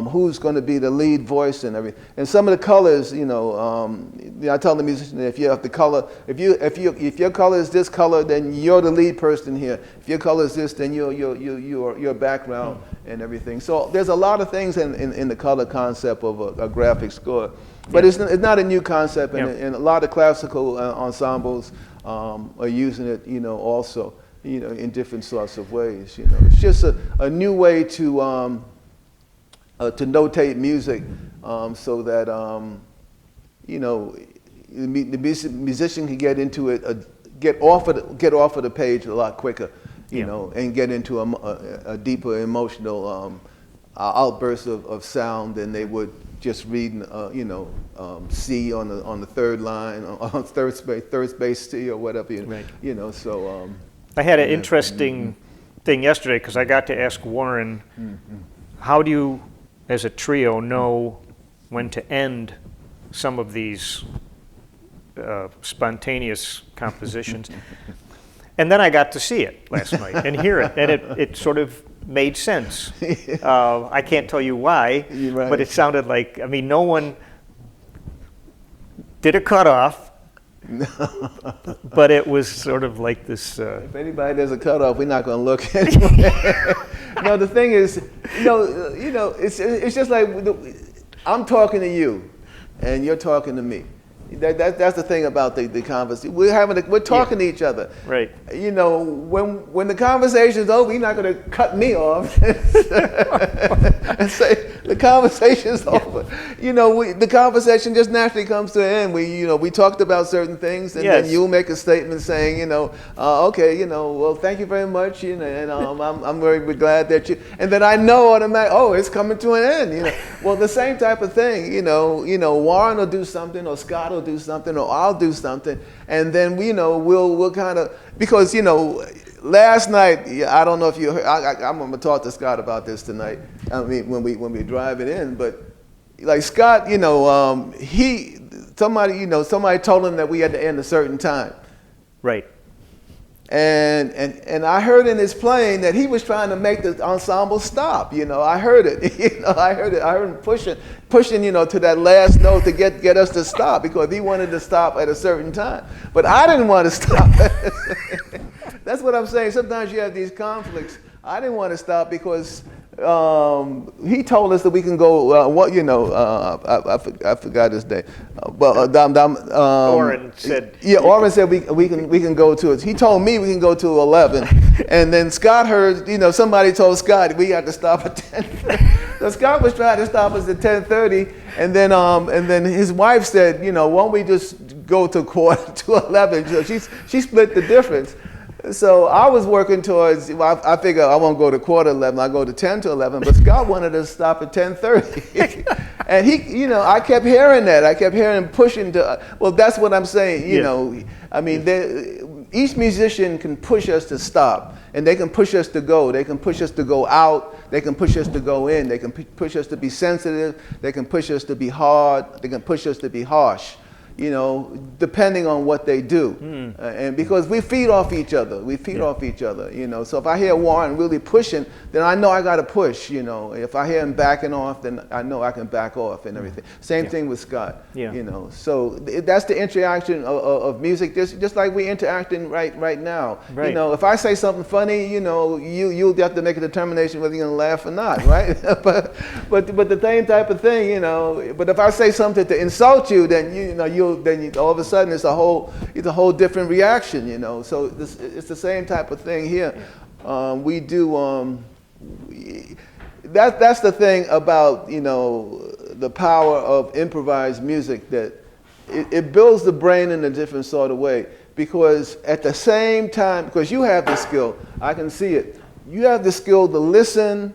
who's gonna be the lead voice and everything. And some of the colors, I tell the musician that if you have the color, if your color is this color, then you're the lead person here. If your color is this, then you're background and everything. So there's a lot of things in the color concept of a graphic score. But it's not a new concept, and a lot of classical ensembles are using it, also, in different sorts of ways. It's just a new way to notate music, so that the musician can get into it, get off of the page a lot quicker, and get into a deeper emotional outburst of sound than they would just reading, C on the third line, on third space C or whatever. Right. So. I had an interesting thing yesterday because I got to ask Warren, how do you, as a trio, know when to end some of these spontaneous compositions? And then I got to see it last night and hear it, and it sort of made sense. I can't tell you why, right. But it sounded like, no one did a cutoff, but it was sort of like this. If anybody does a cutoff, we're not going to look anyway. No, the thing is, it's just like I'm talking to you, and you're talking to me. That's the thing about the conversation. We're talking to each other. Right. When the conversation's over, you're not going to cut me off and say the conversation's over. The conversation just naturally comes to an end. We talked about certain things, and then you'll make a statement saying, okay, well, thank you very much, and I'm very glad that you. And then I know automatically, it's coming to an end. Well, the same type of thing. Warren will do something, or Scott will do something, or I'll do something, and then we'll kind of, because last night, I don't know if you heard, I'm going to talk to Scott about this tonight. When we drive it in, but like Scott, somebody told him that we had to end a certain time. Right. And I heard in his playing that he was trying to make the ensemble stop. I heard it. I heard him pushing, to that last note to get us to stop, because he wanted to stop at a certain time. But I didn't want to stop. That's what I'm saying. Sometimes you have these conflicts. I didn't want to stop because he told us that we can go. I forgot his name. Orrin said. Yeah, Orrin said we can go to it. He told me we can go to 11, and then Scott heard. Somebody told Scott we had to stop at 10. So Scott was trying to stop us at 10:30, and then his wife said, why don't we just go to 11? So she split the difference. So I was working towards, I figure I won't go to 11:15, I'll go to 10 to 11, but Scott wanted us to stop at 10:30. And he, I kept hearing that. I kept hearing him pushing to, well, that's what I'm saying, each musician can push us to stop, and they can push us to go. They can push us to go out. They can push us to go in. They can push us to be sensitive. They can push us to be hard. They can push us to be harsh. you know, depending on what they do. And because we feed off each other, you know. So if I hear Warren really pushing, then I know I got to push, you know. If I hear him backing off, then I know I can back off and everything. Same thing with Scott, you know. So that's the interaction of music, just like we interacting right now. You know, if I say something funny, you know, you'll have to make a determination whether you're gonna laugh or not, right? but the same type of thing, you know. But if I say something to insult you, then all of a sudden it's a whole different reaction, you know. So it's the same type of thing here. We do. That's the thing about, you know, the power of improvised music, that it builds the brain in a different sort of way. Because at the same time, because you have the skill, I can see it. You have the skill to listen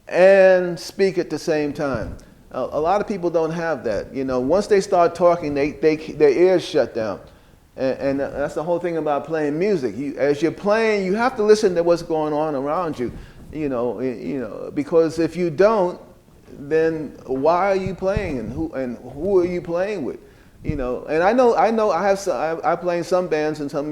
and speak at the same time. A lot of people don't have that. You know, once they start talking, their ears shut down. And that's the whole thing about playing music. As you're playing, you have to listen to what's going on around you. You know, because if you don't, then why are you playing, and who are you playing with? You know, and I play in some bands and some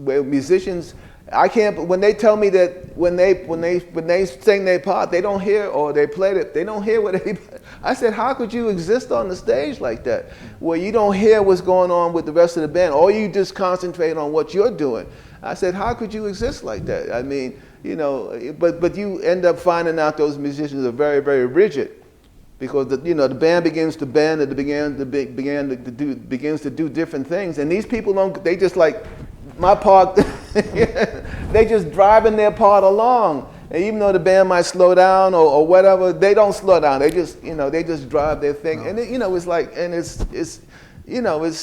where musicians, I can't. When they tell me that when they sing their part, they don't hear, or they played it, they don't hear what they. I said, how could you exist on the stage like that, where you don't hear what's going on with the rest of the band, or you just concentrate on what you're doing? I said, how could you exist like that? I mean, you know, but you end up finding out those musicians are very, very rigid. Because the band begins to bend, and begins to do different things, and these people don't. They just like my part. They just driving their part along, and even though the band might slow down or whatever, they don't slow down. They just drive their thing, and it's like, and it's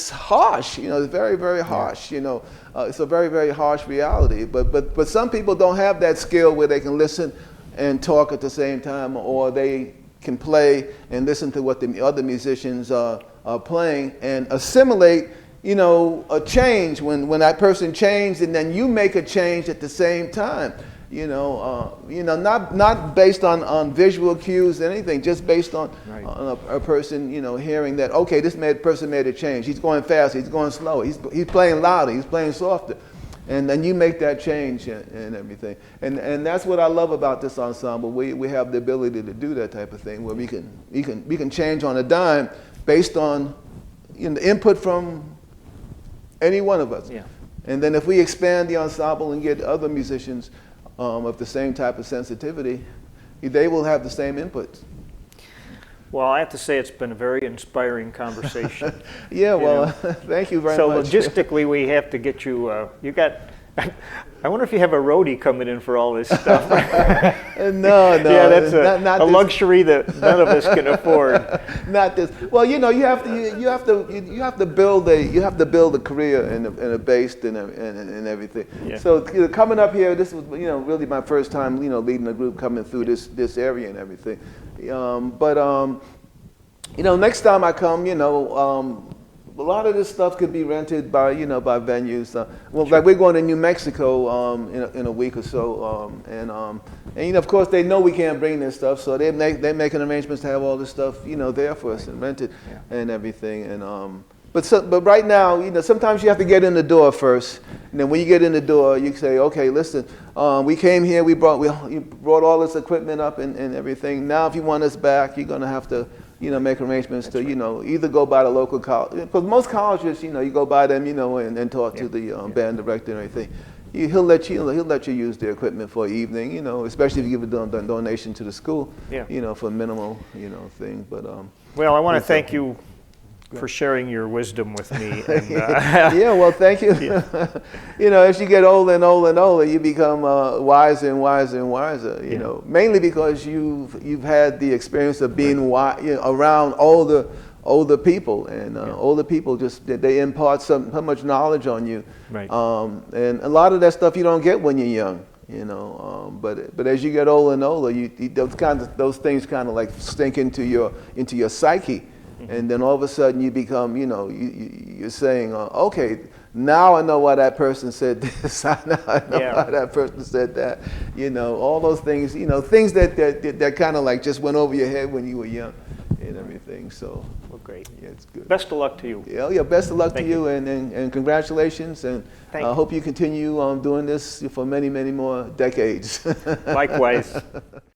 harsh. You know, it's very, very harsh. You know, it's a very, very harsh reality. But some people don't have that skill where they can listen and talk at the same time, or they can play and listen to what the other musicians are playing and assimilate, you know, a change when that person changed, and then you make a change at the same time. You know, not based on visual cues or anything, just based on a person, you know, hearing that, okay, this person made a change. He's going faster. He's going slower. He's playing louder. He's playing softer. And then you make that change and everything. And that's what I love about this ensemble. We have the ability to do that type of thing, where we can change on a dime based on, you know, the input from any one of us. Yeah. And then if we expand the ensemble and get other musicians of the same type of sensitivity, they will have the same inputs. Well, I have to say it's been a very inspiring conversation. Yeah, well, thank you very much. So logistically, we have to get you, I wonder if you have a roadie coming in for all this stuff. No. Yeah, that's a luxury that none of us can afford. Not this. Well, you know, you have to build a career and a base and everything. Yeah. So, you know, coming up here, this was, you know, really my first time, you know, leading a group coming through this area and everything. You know, next time I come, you know, a lot of this stuff could be rented by venues. Well, sure. Like we're going to New Mexico in a week or so, and you know, of course, they know we can't bring this stuff, so they're making arrangements to have all this stuff, you know, there for us and rented and everything. And but right now, you know, sometimes you have to get in the door first, and then when you get in the door, you say, okay, listen, we came here, you brought all this equipment up and everything. Now, if you want us back, you're going to have to, you know, make arrangements to, you know, either go by the local college, because most colleges, you know, you go by them, you know, and talk to the band director and everything. He'll let you use the equipment for an evening, you know, especially if you give a donation to the school, you know, for a minimal, you know, thing. But well, I want to thank you for sharing your wisdom with me. And, yeah, well, thank you. You know, as you get older and older and older, you become wiser and wiser and wiser. You know, mainly because you've had the experience of being around older people, and older people they impart so much knowledge on you. Right. And a lot of that stuff you don't get when you're young. You know, but as you get older and older, those things kind of like sink into your psyche. And then all of a sudden you become, you know, you're saying, okay, now I know why that person said this. I know why that person said that. You know, all those things, you know, things that kind of like just went over your head when you were young. and everything. So Well, great. yeah, it's good. Best of luck to you. Yeah, yeah. Best of luck Thank to you, and congratulations, and Thank I you. hope you continue doing this for many, many more decades. Likewise.